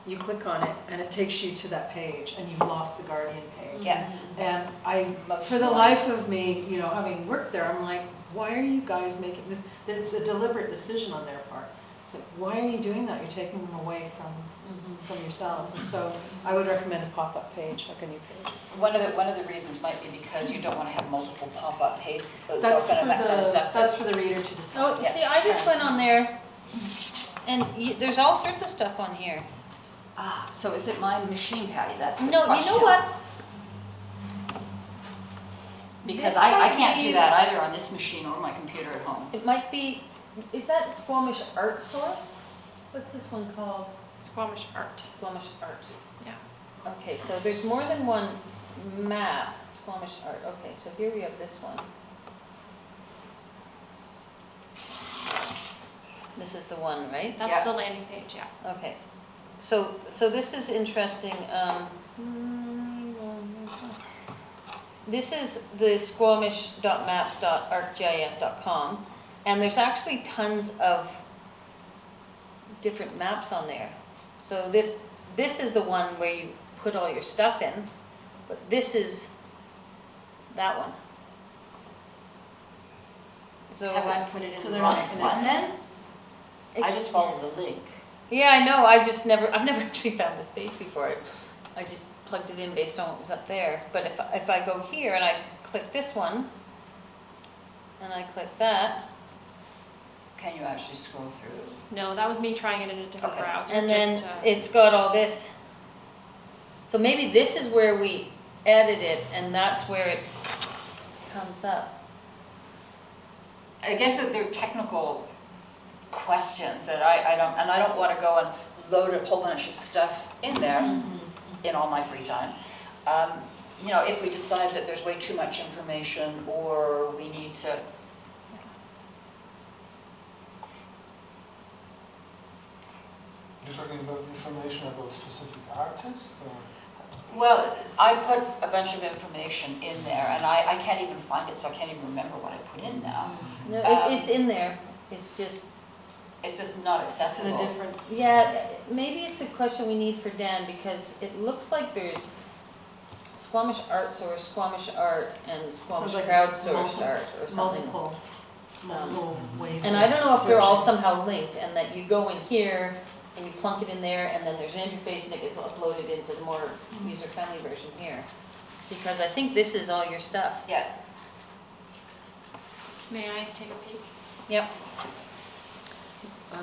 you click on it, and it takes you to that page, and you've lost the Guardian page. Yeah. And Most for the likely. life of me, you know, having worked there, I'm like, why are you guys making this? It's a deliberate decision on their part. It's like, why are you doing that? You're taking them away from yourselves. And so I would recommend a pop-up page, like a new page. One of the reasons might be because you don't want to have multiple pop-up pages. That's open and that kind of stuff. that's for the reader to decide. Oh, Yeah. see, I just went on there, and there's all sorts of stuff on here. Ah, so is it my machine, Patty? That's the No, question. you know what? Because This I might can't be- do that either on this machine or my computer at home. It might be, is that Squamish Art Source? What's this one called? Squamish art. Squamish Art. Yeah. Okay, so there's more than one map, Squamish Art. Okay, so here we have this one. This is the one, right? That's Yeah. the landing page, yeah. Okay, so this is interesting. This is the squamish.maps.arcgis.com, and there's actually tons of different maps on there. So this is the one where you put all your stuff in, but this is that one. So Have I put it in So the they're wrong not one then? it- I just followed the link. Yeah, I know. I've never actually found this page before. I just plugged it in based on what was up there. But if I go here and I click this one, and I click that, Can you actually scroll through? No, that was me trying it in a different Okay. browser. and then just to- it's got all this. So maybe this is where we edit it, and that's where it comes up. I guess that they're technical questions that I don't want to go and load a whole bunch of stuff in there in all my free time. You know, if we decide that there's way too much information or we need to. You're talking about information about specific artists or? Well, I put a bunch of information in there and I can't even find it, so I can't even remember what I put in now. No, it's in there. It's just, It's just not It's in accessible. a different, yeah, maybe it's a question we need for Dan, because it looks like there's Squamish Art Source, Squamish Art, and Squamish Sounds like it's Crowdsourced Art or something. multiple ways. And of I don't know if they're all searching. somehow linked, and that you go in here and you plunk it in there, and then there's an interface and it gets uploaded into the more user-friendly version here. Because I think this is all your stuff. Yeah, May I take a peek? Yep. do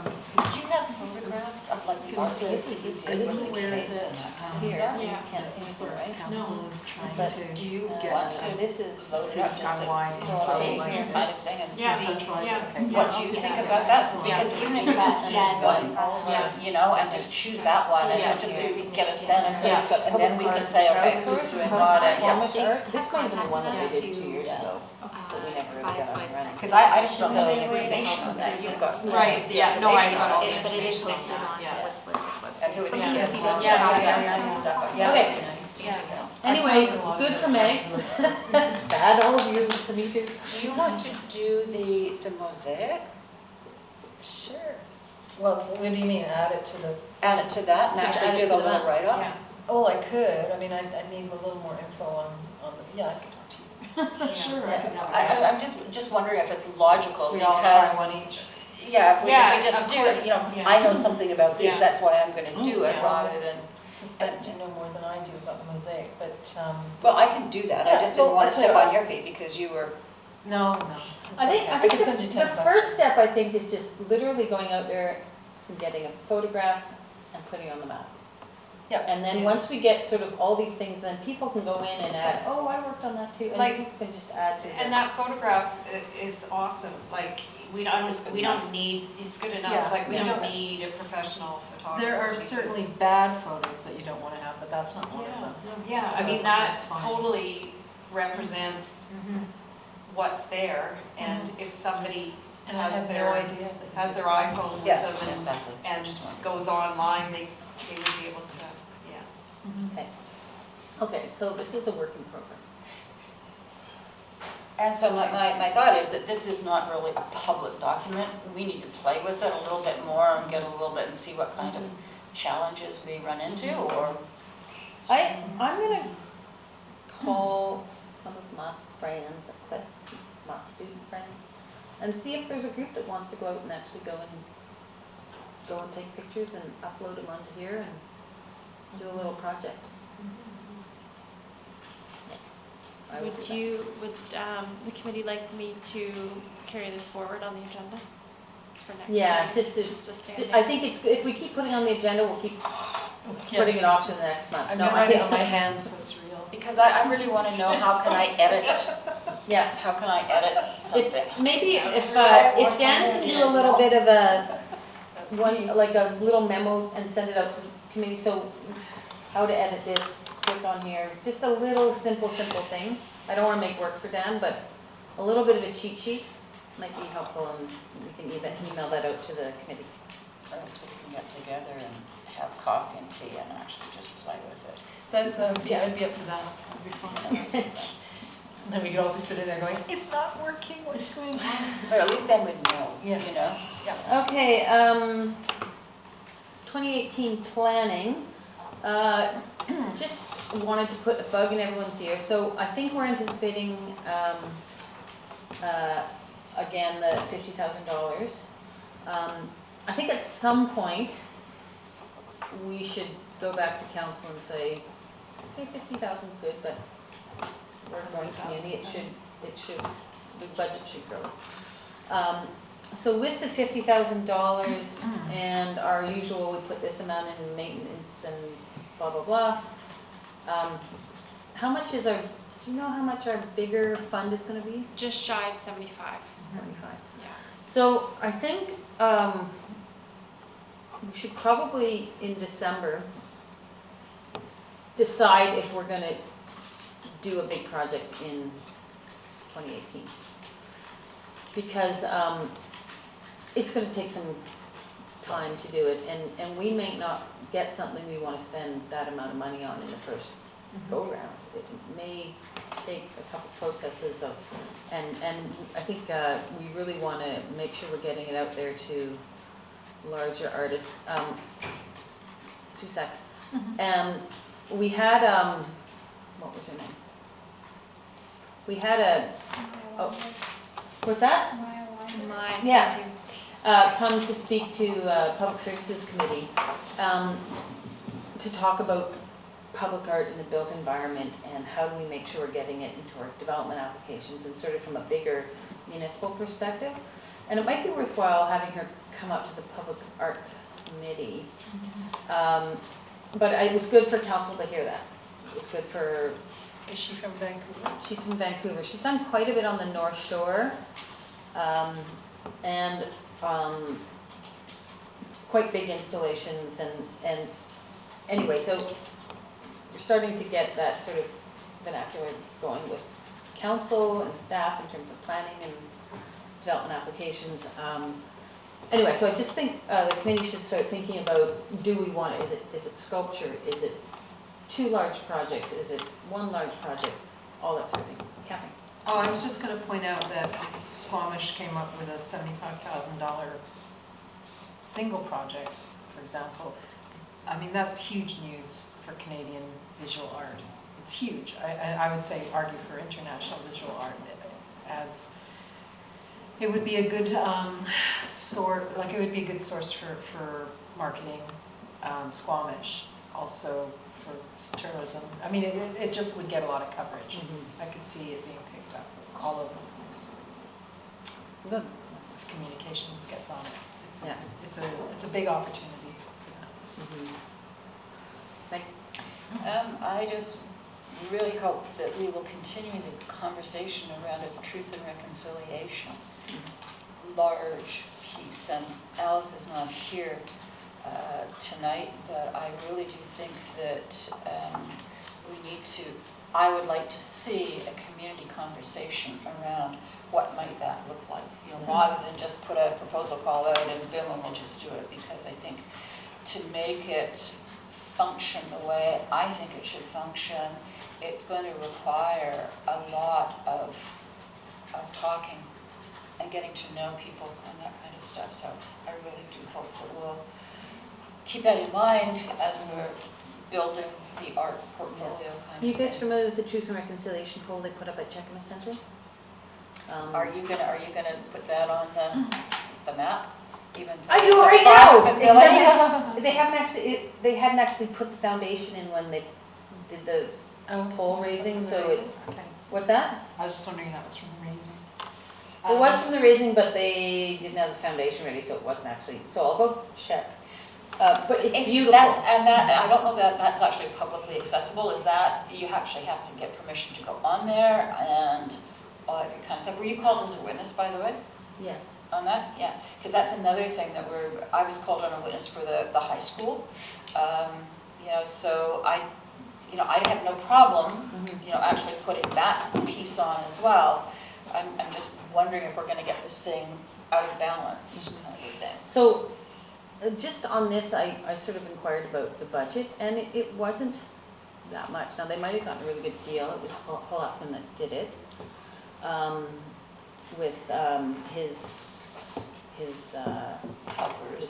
you have photographs of like the Can artists say- that you I did wasn't with the aware kids that, and that kind of Here, stuff? you Yeah. can't see The this one, Resource right? Council No. is trying But to Do you get want to to This is, load it up just to wide So I'll show say like here. kind of thing and Yeah. see centralize Yeah. it, okay. what do you think about that? Because even if you just choose one, Yeah. you know, and just choose that one and Yeah. just so you get a sense So it's got and then we public can art, say, okay, crowdsourced, who's doing public what and Squamish Art. This might have been the one that they did 2 years Yeah. ago, but we never really got up and running. Because I just don't have So- the information on that. You've got Right, the yeah, no, I information got all on the it. But it is information on listed that, on yeah. Whistler's website. And who are the Yeah. kids Yeah. and Yeah. and stuff. Yeah, Okay. that'd be nice to know. Anyway, I found a lot of good it for Meg. Bad all of you, me too. Do you want to do the mosaic? Sure. Well, what do you mean, add it to the, Add it to that and Just actually add it do to the the little map. write-up? Yeah. oh, I could, I mean, I need a little more info on the, yeah, I could talk to you. Sure, I could help you out. I'm just wondering if it's logical We all try because, one each. yeah, if Yeah, we just of do it, you know, course, yeah. I know something about this, Yeah. that's why I'm gonna do it Yeah. rather than, Suspect you know more than I do about the mosaic, but, well, I can do that. I Yeah, just well, didn't want to I'll tell step you on what. your feet because you were, no. I think I can send you 10 the questions. first step, I think, is just literally going out there and getting a photograph and putting it on the map. Yeah. And then once we get sort of all these things, then people can go in and add, oh, I worked on that too, and Like- people can just add to And the. that photograph is awesome, like, we don't need, it's good Yeah. enough, like, we Yeah. don't need a professional photographer. There are because- certainly bad photos that you don't want to have, but that's not one of Yeah, them. yeah, I So mean, that that's fine. totally represents what's there, and if somebody And I has have no their, idea. that you has could- their iPhone with yeah, them and, exactly. and just goes online, they would be able to, yeah. Okay. Okay, so this is a work in progress. And so my thought is that this is not really a public document. We need to play with it a little bit more and get a little bit and see what kind of challenges we run into or. I'm gonna call some of my friends at Quest, my student friends, and see if there's a group that wants to go out and actually go and go and take pictures and upload them onto here and do a little project. I would do that. Would the committee like me to carry this forward on the agenda for next Yeah, meeting? just to, Just to stand I in? think it's, if we keep putting it on the agenda, we'll keep putting it off to the next month. I'm No, gonna I write it think, on my hands, so it's real. Because I really want to know how can I edit, yeah. how can I edit something? Maybe That's if really Dan can do a little bit of a, like a little memo and send it out to the committee, so how to edit this, click on here, just a little simple thing. I don't wanna make work for Dan, but a little bit of a cheat sheet might be helpful, and we can email that out to the committee. Or else we can get together and have coffee and tea and actually just play with it. Yeah, I'd be up for that, that'd be fun. And then we could all be sitting there going, it's not working, what's going on? But at least then we'd know, you Yes. know? Yeah. Okay, 2018 planning, just wanted to put a bug in everyone's ear. So I think we're anticipating, again, the $50,000. I think at some point, we should go back to council and say, okay, 50,000 is good, but we're a growing community, it should, the budget should grow. So with the $50,000 and our usual, we put this amount in maintenance and blah, blah, blah. How much is our, do you know how much our bigger fund is gonna be? Just shy of 75. 75. Yeah. So I think, we should probably in December decide if we're gonna do a big project in 2018. Because, it's gonna take some time to do it, and we may not get something we wanna spend that amount of money on in the first go-round. It may take a couple processes of, and I think we really wanna make sure we're getting it out there to larger artists. 2 secs. We had, what was her name? We had a, oh, what's that? My, Yeah. thank you. Come to speak to Public Services Committee to talk about public art in the built environment and how do we make sure we're getting it into our development applications and sort of from a bigger municipal perspective. And it might be worthwhile having her come up to the Public Art Committee. But it was good for council to hear that. It was good for, Is she from Vancouver? she's from Vancouver. She's done quite a bit on the North Shore. And quite big installations and anyway, so we're starting to get that sort of vernacular going with council and staff in terms of planning and development applications. Anyway, so I just think the committee should start thinking about, do we want, is it sculpture, is it 2 large projects, is it 1 large project, all that sort of thing. Kathy? Oh, I was just gonna point out that Squamish came up with a $75,000 single project, for example. I mean, that's huge news for Canadian visual art. It's huge. I would say argue for international visual art as it would be a good it would be a good source for marketing Squamish, also for tourism. I mean, it just would get a lot of coverage. I could see it being picked up all over the place. Good. If communications gets on it, Yeah. it's a big opportunity for that. I just really hope that we will continue the conversation around a truth and reconciliation large piece. And Alice is not here tonight, but I really do think that we need to, I would like to see a community conversation around what might that look like, you know, rather than just put a proposal call out and boom, and we'll just do it. Because I think to make it function the way I think it should function, it's going to require a lot of talking and getting to know people and that kind of stuff. So I really do hope that we'll keep that in mind as we're building the art portfolio kind Are you of guys thing. familiar with the Truth and Reconciliation poll they put up at Check Center? Are you gonna put that on the map? even. I though know, it's a right private now, facility. except they hadn't actually put the foundation in when they did the pole raising, so it's, Okay. what's that? I was just wondering if that was from the raising. It was from the raising, but they didn't have the foundation ready, so it wasn't actually, so I'll go check. But it's If beautiful. that's, and that, I don't know that that's actually publicly accessible, is that you actually have to get permission to go on there and all that kind of stuff. Were you called as a witness, by the way, Yes. on that? Yeah, because that's another thing that I was called on a witness for the high school. You know, so I'd have no problem, you know, actually putting that piece on as well. I'm just wondering if we're gonna get this thing out of balance, kind of thing. So, just on this, I sort of inquired about the budget, and it wasn't that much. Now, they might have gotten a really good deal. It was Heintzman that did it, with his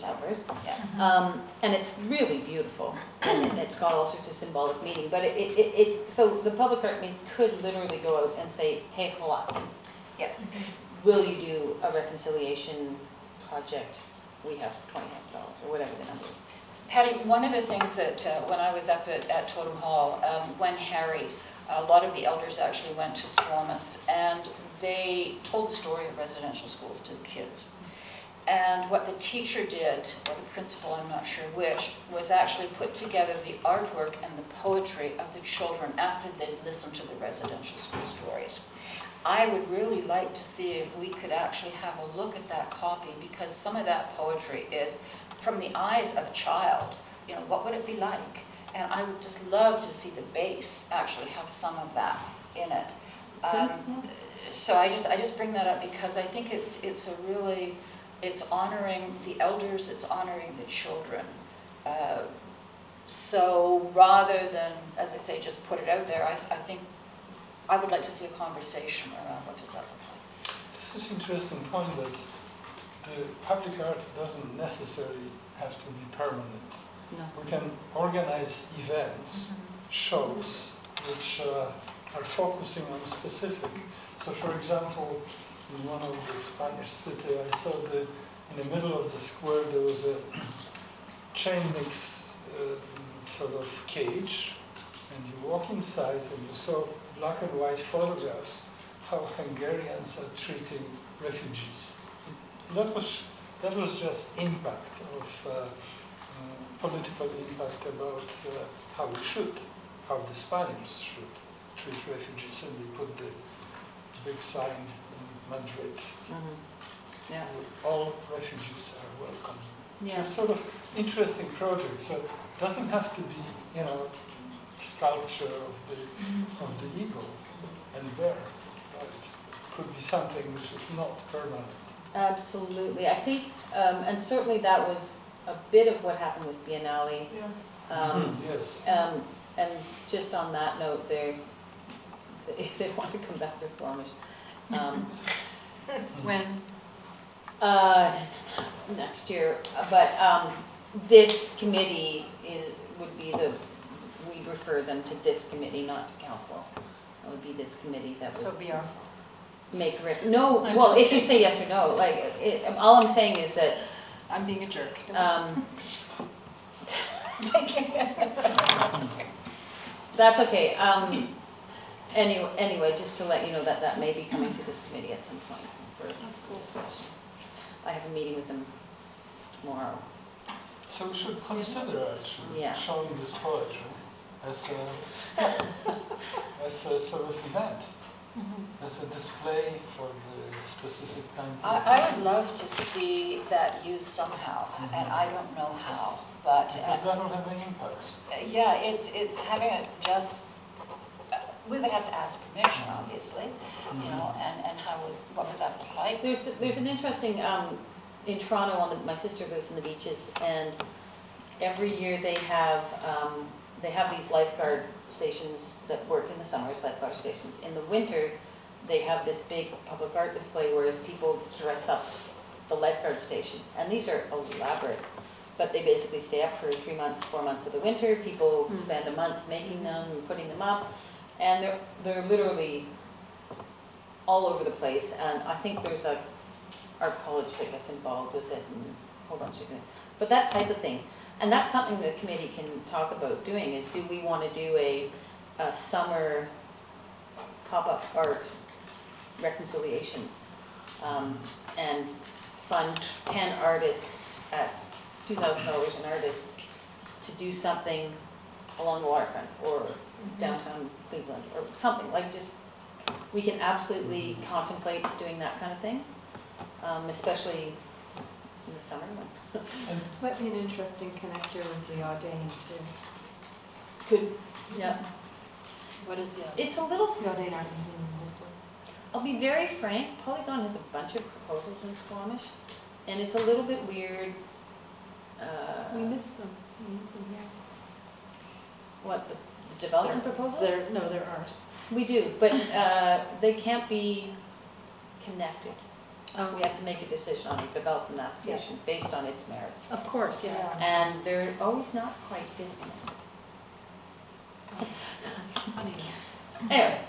helpers. Yeah. And it's really beautiful, and it's got all sorts of symbolic meaning. But so the public art could literally go out and say, hey, Clarke, Yeah. will you do a reconciliation project? We have $20,000 or whatever the number is. Patty, one of the things that when I was up at Totem Hall, when Harry, a lot of the elders actually went to Squamish, and they told the story of residential schools to the kids. And what the teacher did, or the principal, I'm not sure which, was actually put together the artwork and the poetry of the children after they'd listened to the residential school stories. I would really like to see if we could actually have a look at that copy, because some of that poetry is from the eyes of a child. You know, what would it be like? And I would just love to see the base actually have some of that in it. So I just bring that up because I think it's honoring the elders, it's honoring the children. So rather than, as I say, just put it out there, I think I would like to see a conversation around what does that look like. This is an interesting point that the public art doesn't necessarily have to be permanent. No. We can organize events, shows, which are focusing on specific. So for example, in one of the Spanish cities, I saw that in the middle of the square there was a chain mix sort of cage, and you walk inside and you saw black and white photographs how Hungarians are treating refugees. That was just impact of political impact about how the Spaniards should treat refugees, and we put the big sign in Madrid. Yeah. All refugees are welcome. Yeah. It's a sort of interesting project. So it doesn't have to be, you know, sculpture of the eagle and bear. Right? It could be something which is not permanent. Absolutely. I think, and certainly that was a bit of what happened with Biennale. Yes. And just on that note, they want to come back to Squamish. When? Next year, but this committee would be we'd refer them to this committee, not to council. It would be this committee that So would be our make no. I'm Well, just if you say yes or no, like all I'm saying is that I'm being a jerk. that's okay. Anyway, just to let you know that may be coming to this committee at some point for discussion. I have a meeting with them tomorrow. So we should consider actually Yeah. showing this poetry as a sort of event, as a display for the specific time. I would love to see that used somehow, and I don't know how, but Because that will have an impact. yeah, it's having it just. We would have to ask permission, obviously, you know, and what would that look like? There's an interesting in Toronto. My sister lives in the beaches, and every year they have these lifeguard stations that work in the summers. Lifeguard stations in the winter, they have this big public art display, whereas people dress up the lifeguard station, and these are elaborate. But they basically stay up for 3 months, 4 months of the winter. People spend a month making them and putting them up. And they're literally all over the place, and I think there's a art college that gets involved with it, hold on a second. But that type of thing. And that's something the committee can talk about doing, is do we want to do a summer pop-up art reconciliation and fund 10 artists at $2,000 an artist to do something along the waterfront or downtown Cleveland or something, like just, we can absolutely contemplate doing that kind of thing, especially in the summer. Might be an interesting connector with the Audain too. Could, yeah. What is the, It's a little, The Audain Art Museum in Whistler. I'll be very frank, Polygon has a bunch of proposals in Squamish, and it's a little bit weird. We miss them. What, the development proposals? They're art. We do, but they can't be connected. Oh, We have to make a decision on a development application based on its merits. of course, yeah. And they're always not quite disconnected. Funny. Anyway,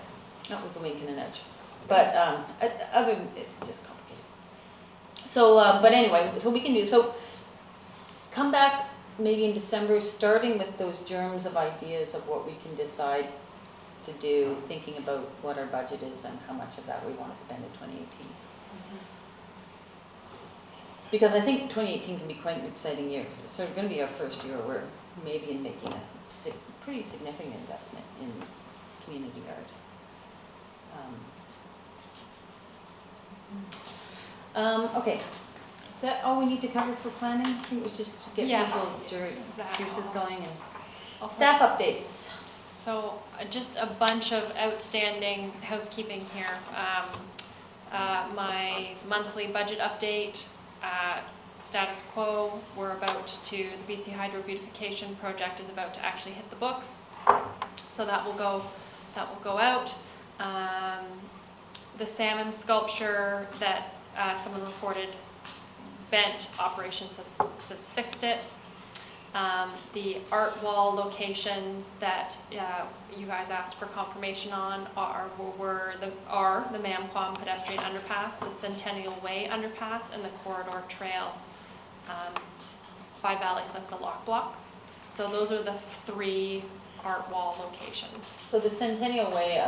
that was a wink and a nudge. But other than, it's just complicated. So, but anyway, so we can do, so come back maybe in December, starting with those germs of ideas of what we can decide to do, thinking about what our budget is and how much of that we want to spend in 2018. Because I think 2018 can be quite an exciting year, because it's sort of going to be our first year where maybe in making a pretty significant investment in community art. Okay, is that all we need to cover for planning? I think it was just to get Yeah. people's Exactly. juices going and Also- staff updates. So just a bunch of outstanding housekeeping here. My monthly budget update, status quo, we're about to, the BC Hydro Beautification project is about to actually hit the books. So that will go out. The salmon sculpture that someone reported bent, operations has since fixed it. The art wall locations that you guys asked for confirmation on are the Mamquam pedestrian underpass, the Centennial Way underpass, and the corridor trail by Valley Cliff, the lock blocks. So those are the 3 art wall locations. So the Centennial Way,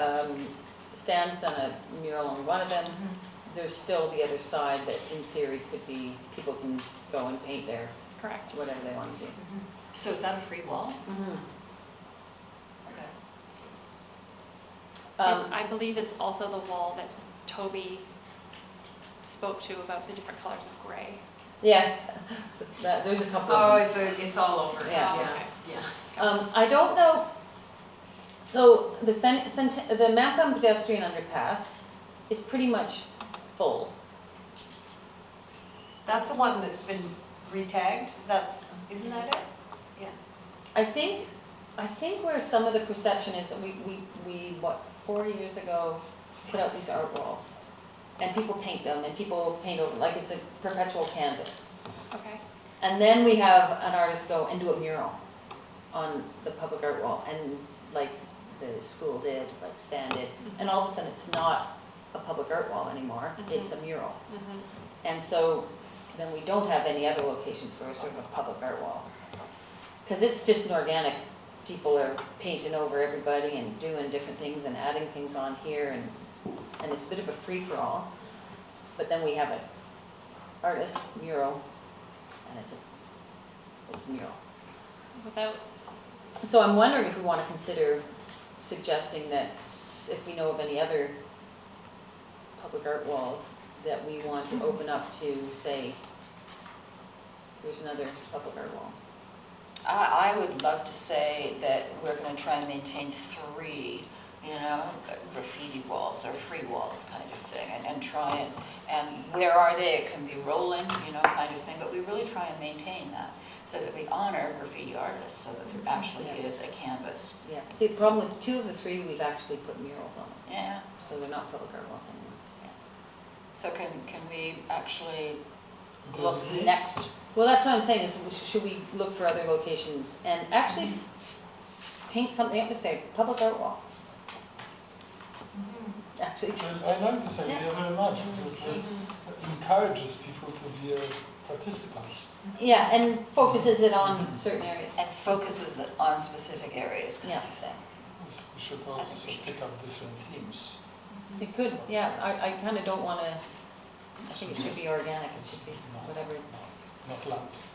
Stan's done a mural on one of them. There's still the other side that in theory could be, people can go and paint there, Correct. whatever they want to do. So is that a free wall? Okay. I believe it's also the wall that Toby spoke to about the different colors of gray. Yeah, there's a couple Oh, of them. it's all over. Yeah. Oh, okay. Yeah. I don't know, so the Mamquam pedestrian underpass is pretty much full. That's the one that's been re-tagged, isn't that it? I think where some of the perception is that we what, 4 years ago, put out these art walls. And people paint them, and people paint over, like it's a perpetual canvas. Okay. And then we have an artist go and do a mural on the public art wall, and like the school did, like Stan did. And all of a sudden, it's not a public art wall anymore, it's a mural. And so then we don't have any other locations for sort of a public art wall. Because it's just an organic, people are painting over everybody and doing different things and adding things on here, and it's a bit of a free-for-all. But then we have an artist, mural, and it's a mural. So I'm wondering if we want to consider suggesting that if we know of any other public art walls that we want to open up to, say, here's another public art wall. I would love to say that we're going to try and maintain 3, graffiti walls or free walls kind of thing, and try and where are they? It can be rolling, kind of thing, but we really try and maintain that so that we honor graffiti artists, so that there actually is a canvas. Yeah. See, the problem with 2 of the 3, we've actually put murals on them, Yeah. so they're not public art walls anymore. So can we actually look Designate? next? Well, that's what I'm saying, is should we look for other locations and actually paint something up and say, public art wall? Actually. I like this idea very much because it encourages people to be participants. Yeah, and focuses it on certain areas. And focuses it on specific areas kind Yeah. of thing. We should I think also we should. pick up different themes. It could, yeah, I kind of don't want to, I think it should be organic, it should be whatever. Not lands.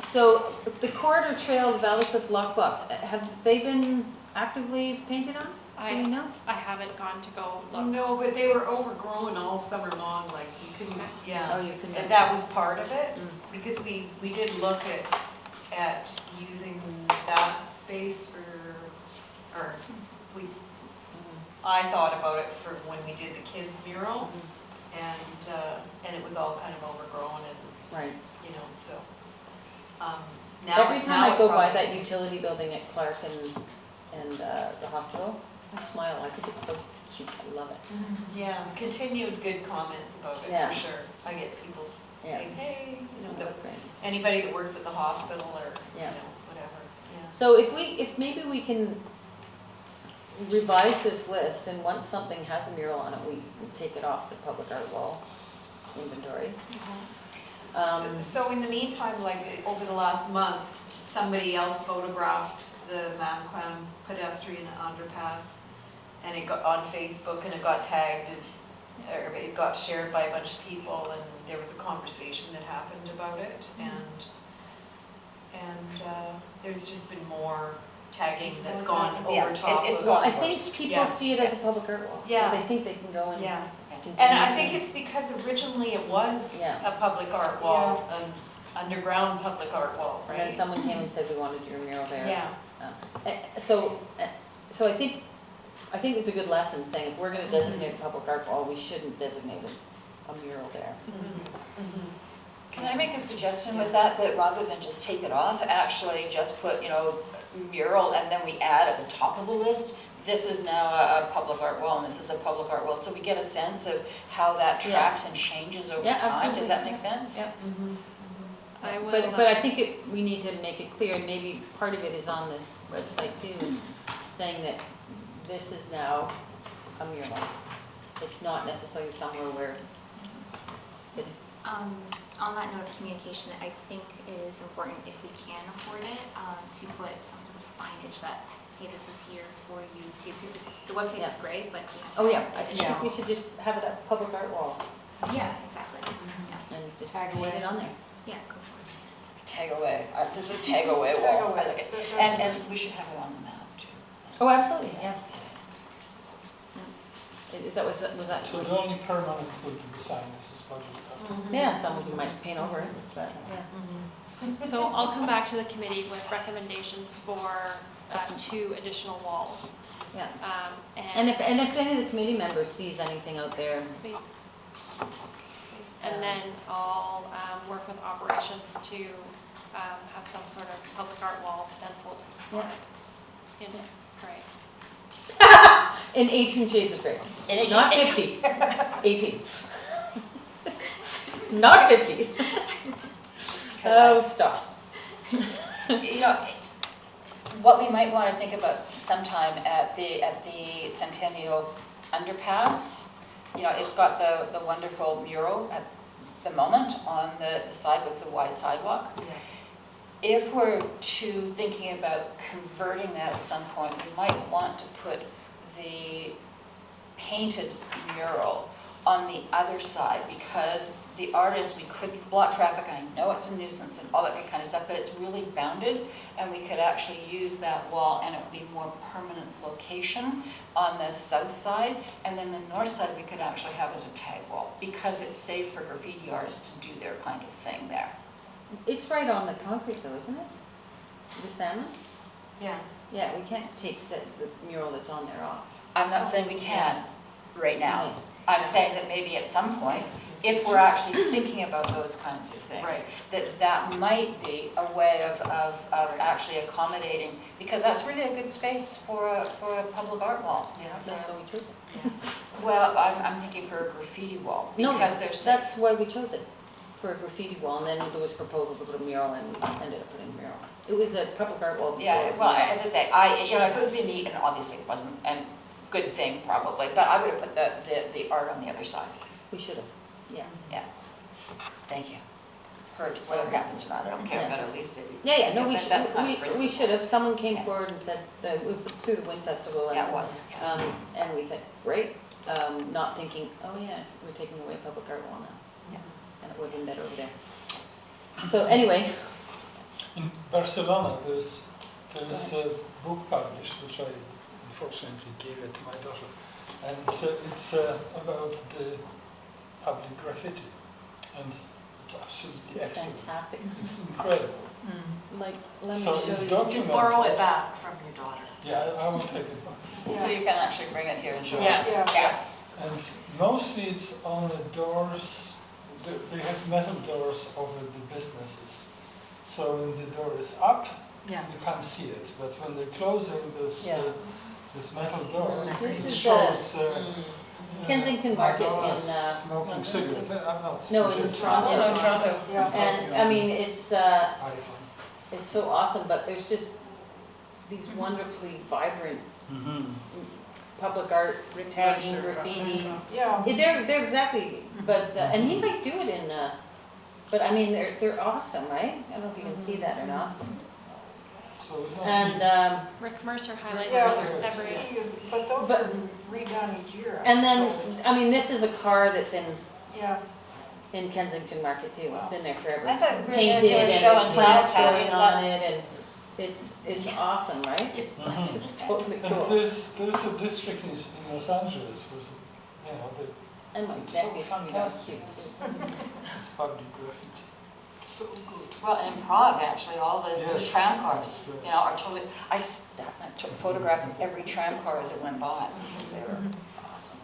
So the corridor trail, Valley Cliff Lockbox, have they been actively painted on? Do you know? I haven't gone to go look. No, but they were overgrown all summer long, like you couldn't, Oh, yeah. you can. And that was part of it, Mm. because we did look at using that space for, or we, I thought about it for when we did the kids mural, and it was all kind of overgrown and, Right. you know, so. Now Every time now I it go by probably that is. utility building at Clarke and the hospital, I smile, I think it's so cute, I love it. Yeah, continued good comments about it, Yeah. for sure. I get people saying, hey, you know, They look great. anybody that works at the hospital or, you Yeah. know, whatever, yeah. So if maybe we can revise this list, and once something has a mural on it, we take it off the public art wall inventory. So in the meantime, like over the last month, somebody else photographed the Mamquam pedestrian underpass, and it got on Facebook and it got tagged or it got shared by a bunch of people, and there was a conversation that happened about it, and there's just been more tagging that's gone Yeah, over top it's of. Well, I worse. think people Yeah. see it as a public art wall, so Yeah. they think they can go and Yeah. continue. And I to- think it's because originally it was Yeah. a public art wall, an underground public art wall, And right? then someone came and said, we wanted your mural there. Yeah, So I think it's a good lesson, saying if we're gonna designate a public art wall, we shouldn't designate a mural there. Can I make a suggestion with that rather than just take it off, actually just put, mural, and then we add at the top of the list, this is now a public art wall, and this is a public art wall, so we get a sense of how that Yeah. tracks and changes over Yeah, time. absolutely. Does that make sense? Yep. I will. But I think we need to make it clear, and maybe part of it is on this website too, saying that this is now a mural. It's not necessarily somewhere where, On that note of communication, I think it is important, if we can afford it, to put some sort of signage that, hey, this is here for you too, because the website is Yeah. great, but we have to oh yeah, have I it. think we should just have it a public art wall Yeah, exactly. Yeah, and just Tag paint away. it on there. yeah, go for it. Tag away, this is a tag away wall, I like it. And we should have it on the map too. Oh, absolutely, yeah. Is that, was that? So the only permanent would be the sign, this is public art. Yeah, someone who might paint over it, but, yeah. So I'll come back to the committee with recommendations for 2 additional walls. Yeah. And And if any of the committee members sees anything out there, please. And then I'll work with operations to have some sort of public art wall stenciled on Yeah. it. Right. in 18 shades of gray, In 18 not 50, 18. Not 50. Oh, stop. What we might want to think about sometime at the Centennial Underpass, it's got the wonderful mural at the moment on the side with the wide sidewalk. If we're thinking about converting that at some point, we might want to put the painted mural on the other side, because the artist, we could block traffic, and I know it's a nuisance and all that kind of stuff, but it's really bounded, and we could actually use that wall, and it would be more permanent location on the south side, and then the north side we could actually have as a tag wall, because it's safe for graffiti artists to do their kind of thing there. It's right on the concrete though, isn't it? The Salmon? Yeah. Yeah, we can't take the mural that's on there off. I'm not saying we can right now. Right. I'm saying that maybe at some point, if we're actually thinking about those kinds of things, Right. that might be a way of actually accommodating, because that's really a good space for a public art wall. That's why we chose it. Well, I'm thinking for a graffiti wall, No, because there's. that's why we chose it, for a graffiti wall, and then there was a proposal to put a mural, and we ended up putting a mural. It was a public art wall before. Yeah, it was well, a mural. as I say, if it would be neat, and obviously it wasn't a good thing probably, but I would have put the art on the other side. We should have, yes. Yeah. Thank you. Heard, whatever happens or not, I don't care, but at least it. Yeah, no, we that's that kind of we principle. should have, someone came Yeah. forward and said, that it was through the Wind Festival. And, Yeah, it was, yeah. And we said, great, not thinking, oh yeah, we're taking away public art wall now. Yeah. And it would have been better over there. So anyway, In Barcelona, there's a book published, which I unfortunately gave it to my daughter, and it's about the public graffiti, and it's absolutely it's excellent. fantastic. It's incredible. Like, let me So show it's you. documented. Just borrow it back from your daughter. Yeah, I will take it back. So you can actually bring it here and show Yeah. us. Yeah. And mostly it's on the doors, they have metal doors over the businesses. So when the door is up, Yeah. you can't see it, but when they're closing this, Yeah. this metal door, This it is shows Kensington Market Madonna in, smoking cigarettes. I'm not no, in suggesting- Toronto. Oh, no, Toronto. And, I mean, it's iPhone. it's so awesome, but there's just these wonderfully vibrant public art, tagging, graffiti. Yeah. They're exactly, but, and he might do it in, but I mean, they're awesome, right? I don't know if you can see that or not. So, no, And, Rick Mercer highlights Yeah. every, But those But- are redone each year. and then, I mean, this is a car that's Yeah. in Kensington Market too. It's been there forever. I thought It's we were gonna painted do a and show there's and plants tell. growing Is on that- it and it's awesome, right? Mhm. It's totally And cool. there's a district in Los Angeles where, you know, And my it's nephew's so from fantastic. University. It's public graffiti. So good. Well, in Prague, actually, all the Yes. tram cars, That's right. you know, are totally, I took a photograph of every tram car as it went by, because they were awesome.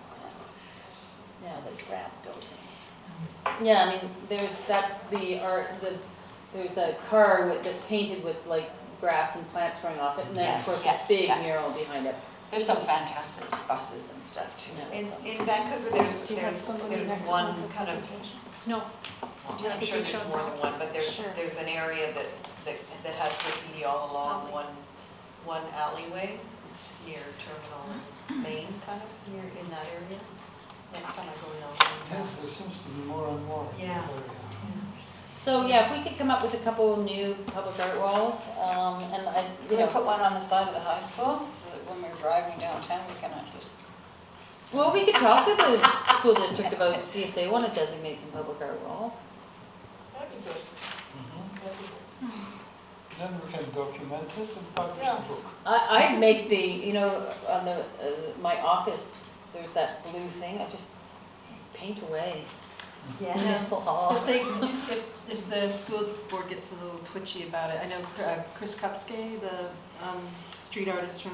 Yeah. All the drab buildings. Yeah, I mean, that's the art, there's a car that's painted with like grass and plants growing off it, and then Yeah, of course yeah, a big yeah. mural behind it. There's some fantastic buses and stuff too. In Vancouver, there's one kind of, no, I'm sure there's more than one, but there's an area that has graffiti all along one alleyway. It's just near Terminal and Main, kind of, near in that area. Next time I go in, I'll Yes, there seems to be more and more in Yeah. that area. So yeah, if we could come up with a couple of new public art walls, and I, you Can we know, put one on the side of the high school, so that when we're driving downtown, we can just, well, we could talk to the school district about, see if they want to designate some public art walls. That'd be good. Then we can document it and publish Yeah. the book. I'd make the, you know, on the, my office, there's that blue thing, I just paint away. Municipal hall. If the school board gets a little twitchy about it, I know Chris Kupske, the street artist from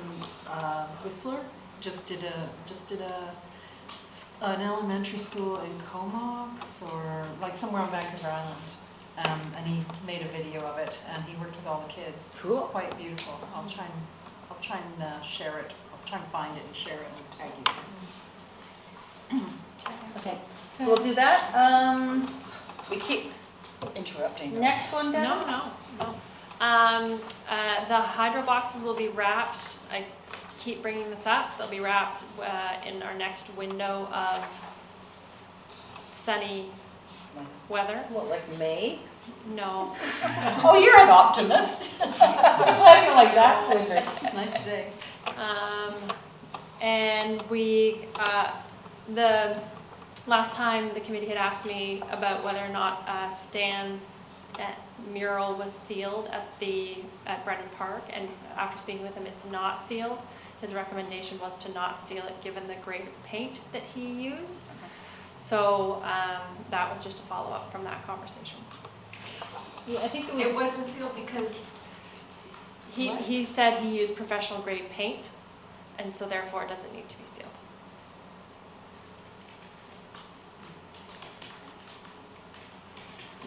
Whistler, just did an elementary school in Comox or like somewhere on Vancouver Island, and he made a video of it, and he worked with all the kids. Cool. It's quite beautiful. I'll try and share it. I'll try and find it and share it and tag you guys. Okay, so we'll do that. we keep interrupting. Next one, no, Dennis? no. The hydro boxes will be wrapped, I keep bringing this up, they'll be wrapped in our next window of sunny weather. What, like May? No, Oh, you're an optimist. I feel like that's winter. It's nice today. and we, the last time the committee had asked me about whether or not Stan's mural was sealed at Brennan Park, and after speaking with him, it's not sealed. His recommendation was to not seal it given the grade of paint that he used. So that was just a follow-up from that conversation. Yeah, I think It wasn't sealed because, He said he used professional grade paint, and so therefore it doesn't need to be sealed.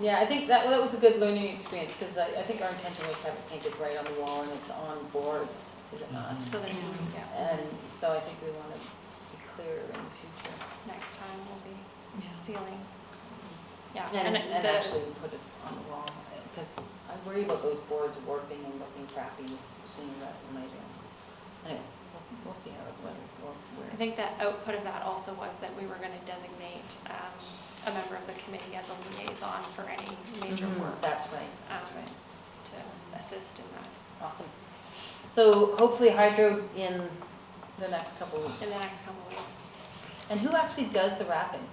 Yeah, I think that was a good learning experience, because I think our intention was to have it painted right on the wall, and it's on boards, is it not? So then, yeah, And so I think we want to be clearer in the future. next time we'll be sealing. Yeah, And the, actually put it on the wall, because I worry about those boards warping and looking crappy sooner rather than later. Anyway, we'll see how it where. I think the output of that also was that we were going to designate a member of the committee as a liaison for any major Mhm, work, That's right. to assist in that Awesome. So hopefully hydro in the next couple of weeks. in the next couple of weeks. And who actually does the wrapping?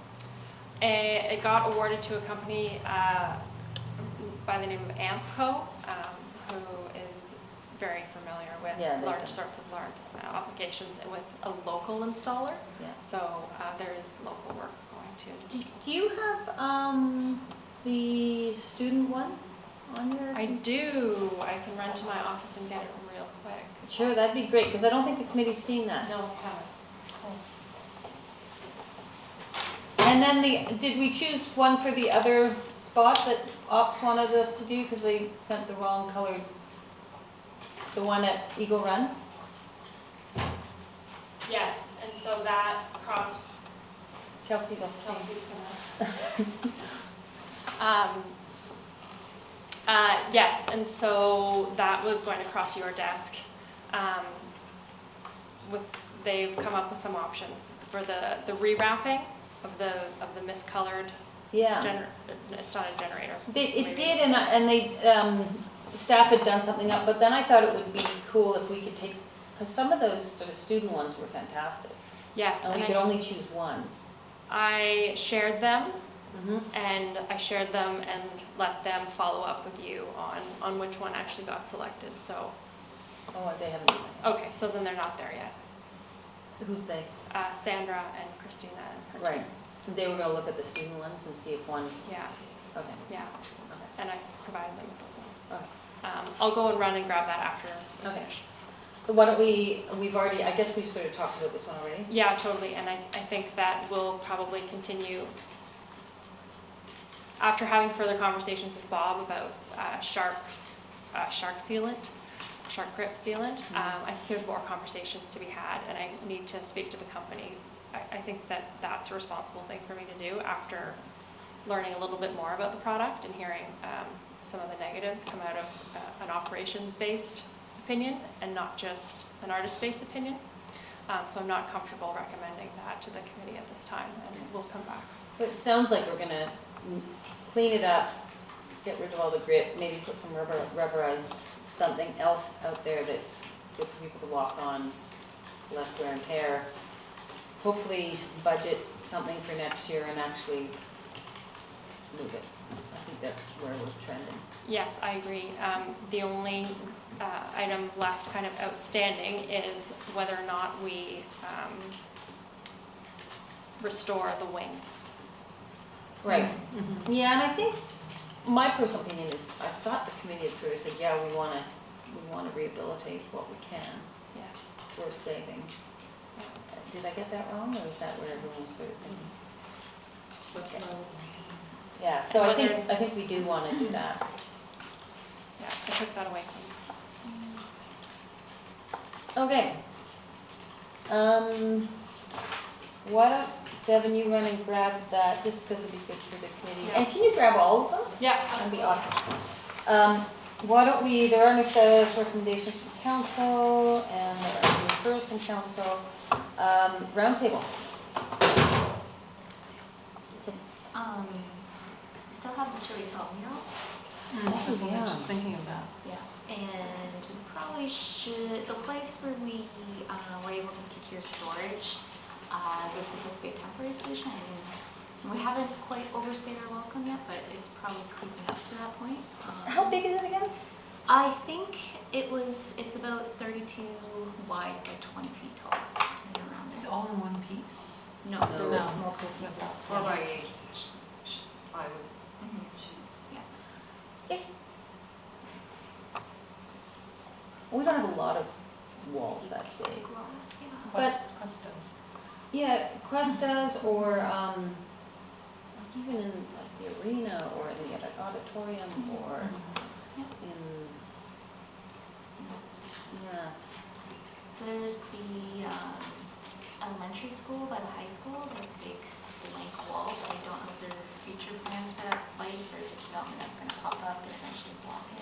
It got awarded to a company by the name of Ampco, who is very familiar with Yeah, they've large done- sorts of large applications and with a local installer. Yeah. So there is local work going to. Do you have the student one on your? I do. I can run to my office and get it real quick. Sure, that'd be great, because I don't think the committee's seen that. No, I haven't. And then did we choose one for the other spot that Ops wanted us to do, because they sent the wrong colored, the one at Eagle Run? Yes, and so that cross Kelsey will speak. Kelsey's gonna. Yes, and so that was going to cross your desk. They've come up with some options for the rewrapping of the miscolored Yeah. it's not a generator. It Maybe did, it's- and they, staff had done something up, but then I thought it would be cool if we could take, because some of those sort of student ones were fantastic. Yes, And we and could only choose one. I shared them, Mm-hmm. and I shared them and let them follow up with you on which one actually got selected, so, Oh, they haven't done that okay, so then they're not there yet. yet. Who's they? Sandra and Christina and her team. Right. They were gonna look at the student ones and see if one, Yeah, okay, yeah, okay. and I provided them with those ones. Okay. I'll go and run and grab that after we Okay. finish. But why don't we've already, I guess we've sort of talked about this one already. Yeah, totally, and I think that will probably continue after having further conversations with Bob about shark sealant, shark grip sealant. I think there's more conversations to be had, and I need to speak to the companies. I think that that's a responsible thing for me to do after learning a little bit more about the product and hearing some of the negatives come out of an operations-based opinion and not just an artist-based opinion. So I'm not comfortable recommending that to the committee at this time, and we'll come back. But it sounds like we're gonna clean it up, get rid of all the grit, maybe put some rubberized something else out there that's good for people to walk on, less wear and tear. Hopefully budget something for next year and actually move it. I think that's where we're trending. Yes, I agree. The only item left kind of outstanding is whether or not we restore the wings. Right. Yeah, and I think, my personal opinion is, I thought the committee had sort of said, yeah, we wanna rehabilitate what we can, Yes. we're saving. Did I get that wrong, or is that where everyone was sort of thinking? That's my, Yeah, so And I think we do wanna do that. Yeah, I took that away from Okay. Why don't, Devin, you run and grab that, just because it'd be good for the committee. Yeah. And can you grab all of them? Yeah, That'd be awesome. Why don't we, there are no status recommendations from council, and there are no referrals from council. Roundtable. Still have the chili tall mural. I was only Yeah. just thinking of that. Yeah. And we probably should, the place where we were able to secure storage was supposed to be a temporary solution. And we haven't quite overstayed our welcome yet, but it's probably creeping up to that point. How big is it again? I think it's about 32 wide by 20 feet tall. And around Is there. it all in one piece? No, No. there No. was multiple pieces. Or by plywood Mhm. sheets. Yeah. We don't have a lot of walls that big. Glass, yeah. But- Quest does. Yeah, Quest does, or like even in like the arena, or in the auditorium, or in, yeah. There's the elementary school by the high school, the big blank wall, but I don't know if there are future plans for that site, if there's a development that's gonna pop up and eventually block it.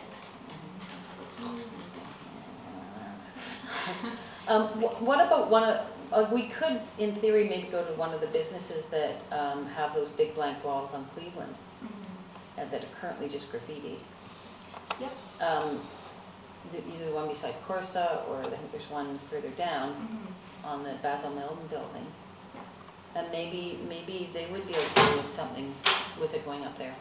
Public use. What about we could, in theory, maybe go to one of the businesses that have those big blank walls on Cleveland and that are currently just graffitied. Yep. Either the one beside Corsa, or I think there's one further down on the Basil Milne building. And maybe they would be able to do something with it going up there.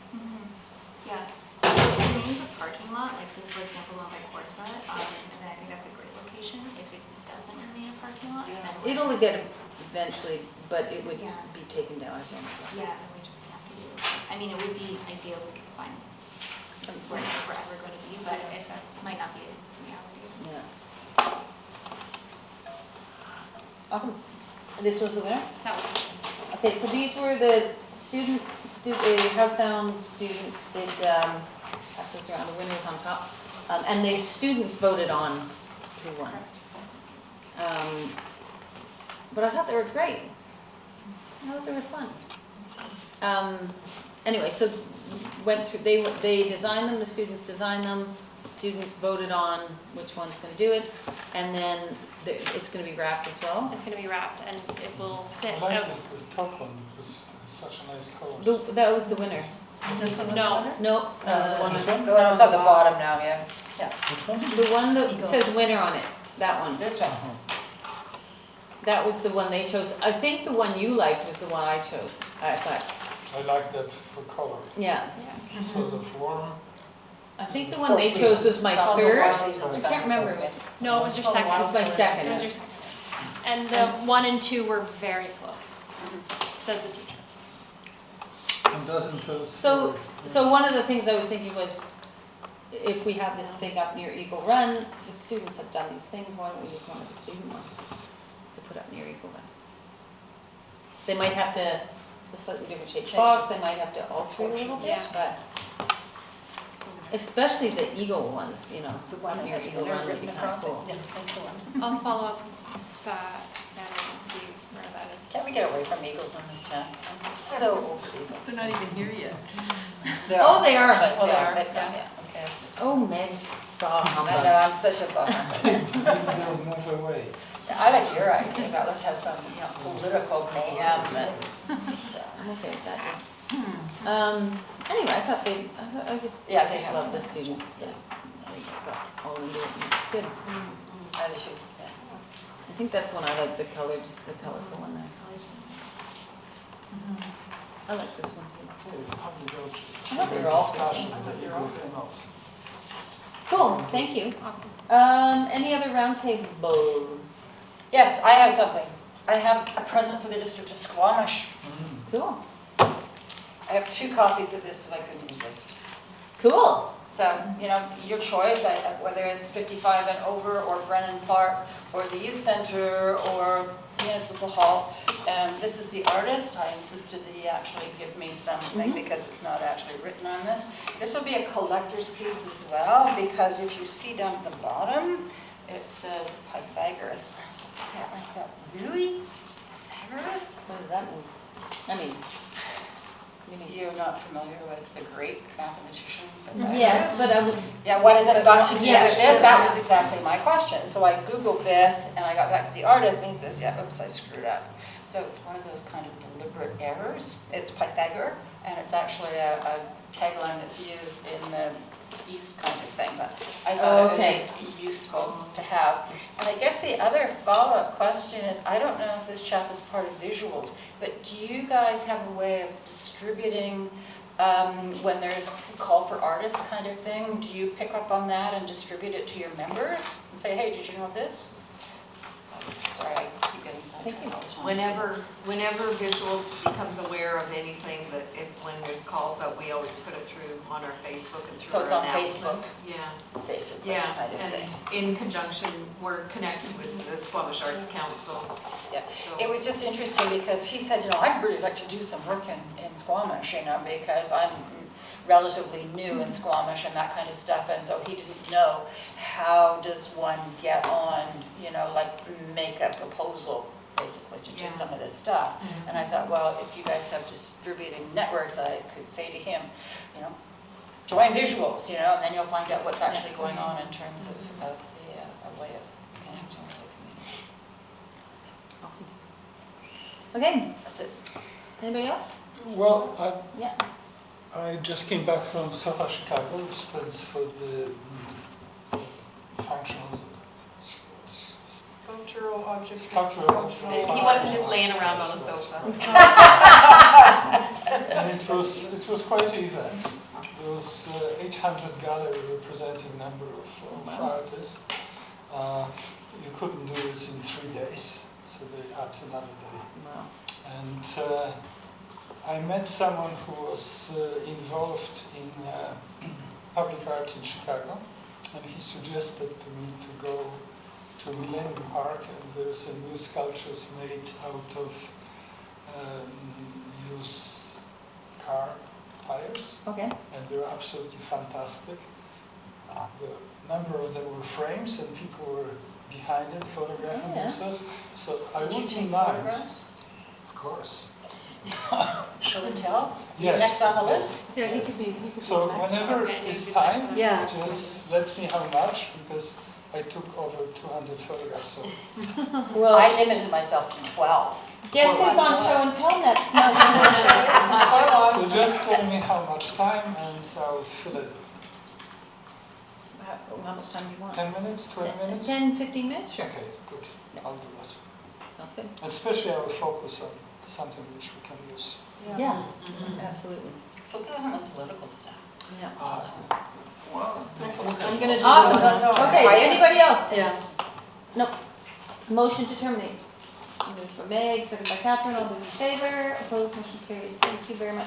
Yeah. If it remains a parking lot, like for example, one by Corsa, and I think that's a great location. If it doesn't remain a parking lot, then It'll get eventually, but it would Yeah. be taken down, I think. yeah, then we just have to do it. I mean, it would be ideal if we could find this is where it's forever going to be, but it might not be a reality. Yeah. Awesome. This was the winner? That was, Okay, so these were the House Sound students did, pass those around, the winners on top. And the students voted on who won. But I thought they were great. I thought they were fun. Anyway, so went through, they designed them, the students designed them, students voted on which one's gonna do it, and then it's gonna be wrapped as well. it's gonna be wrapped and it will sit I like out. this, the top one, because it's such a nice color. That was the winner. This one was No. the winner? No, the one This that- one? The one that's on the bottom now, yeah. Which one? the one that Eagles. says winner on it, that one. This one. That was the one they chose. I think the one you liked was the one I chose. I thought, I like that for color. yeah. Yeah. Sort of warm. I think the one they chose was my third. I can't remember. No, it was your Oh, second. wow. It was my second. It was your second. And the 1 and 2 were very close, says the teacher. And doesn't feel So one of the things I was thinking was, if we have this thing up near Eagle Run, the students have done these things, why don't we use one of the student ones to put up near Eagle Run? They might have to, it's a slightly different shaped box, they might have to alter it a little bit, Yeah. but especially the Eagle ones, you know, The one that near has Eagle winner Run would be written kind of across it. cool. Yes, that's the one. I'll follow up that Saturday and see where that is. Can't we get away from eagles in this town? I'm so over eagles. They're not even here yet. Oh, they are. Actually, well, They they are, are, they've yeah. gone, yeah, okay. Oh, Meg, stop. I know, I'm such a bummer. they'll move away. I like your idea about let's have some, you know, political mayhem and stuff. I'm okay with that. Anyway, I just Yeah, they just have love the nice students that they got all into it. And it's good. I should, yeah. I think that's one I like, the color, just the colorful one there. I like this one too. Okay, probably go to I thought they were all discussion, cool. I thought but they you were all came out. Cool, thank you. Awesome. Any other roundtable? Yes, I have something. I have a present for the District of Squamish. Cool, I have 2 copies of this because I couldn't resist. cool. So, you know, your choice, whether it's 55 and over, or Brennan Park, or the youth center, or Municipal Hall. This is the artist. I insisted that he actually give me something because it's not actually written on this. This will be a collector's piece as well, because if you see down at the bottom, it says Pythagoras. Yeah, I thought, really? Pythagoras? What does that mean? I mean, you mean. You're not familiar with the great mathematician Pythagoras? Yes, but I would, Yeah, what has it got to do with Yeah, this? sure. That was exactly my question. So I Googled this and I got back to the artist and he says, yeah, oops, I screwed up. So it's one of those kind of deliberate errors. It's Pythagoras and it's actually a tagline that's used in the East kind of thing, but I thought Okay. it would be useful to have. And I guess the other follow-up question is, I don't know if this chap is part of visuals, but do you guys have a way of distributing when there's a call for artists kind of thing? Do you pick up on that and distribute it to your members and say, hey, did you know this? Sorry, I keep getting sidetracked all the time. Whenever Visuals becomes aware of anything, that when there's calls out, we always put it through on our Facebook and through So our it's on announcements. Facebook? Yeah, Basically, yeah, kind of thing. and in conjunction, we're connected with the Squamish Arts Council. Yep. So- It was just interesting because he said, you know, I'd really like to do some work in Squamish, you know, because I'm relatively new in Squamish and that kind of stuff, and so he didn't know how does one get on, you know, like make a proposal basically to do Yeah. some of this stuff. And I thought, well, if you guys have distributing networks, I could say to him, you know, join Visuals, you know, and then you'll find out what's actually going on in terms of the a way of connecting with the community. awesome. Okay, That's it. anybody else? Well, Yeah. I just came back from Sofa Chicago, which stands for the functional Sculptural objects. sculptural object. He wasn't just laying around on a sofa. And it was quite an event. There was 800 gallery representing a number of artists. You couldn't do this in 3 days, so they had another day. Wow. And I met someone who was involved in public art in Chicago, and he suggested to me to go to Millennium Park, and there's a new sculptures made out of used car tires, Okay. and they're absolutely fantastic. The number of them were frames, and people were behind it photographing Oh, yeah. themselves. So I Did you wouldn't take mind. photographs? Of course. Show and tell? Yes. Next on the list? Yeah, he Yes. could be So the next whenever one. Okay, it's you do that time, time. Yeah. just let me how much, because I took over 200 photographs. So Well, I limited myself to 12. guess who's on show and tell next? No, So just tell me how much time, and I'll fill it. How much time do you want? 10 minutes, 20 minutes? 10, 15 minutes, sure. Okay, good. I'll do that. Sounds good. Especially I will focus on something which we can use. Yeah, Mhm. absolutely. Focus on the political stuff. Yeah. Well, I'm gonna do Awesome. the Okay, anybody else? Yeah. Motion to terminate. Moved by Meg, second by Catherine, all those in favor, opposed, motion carries. Thank you very much.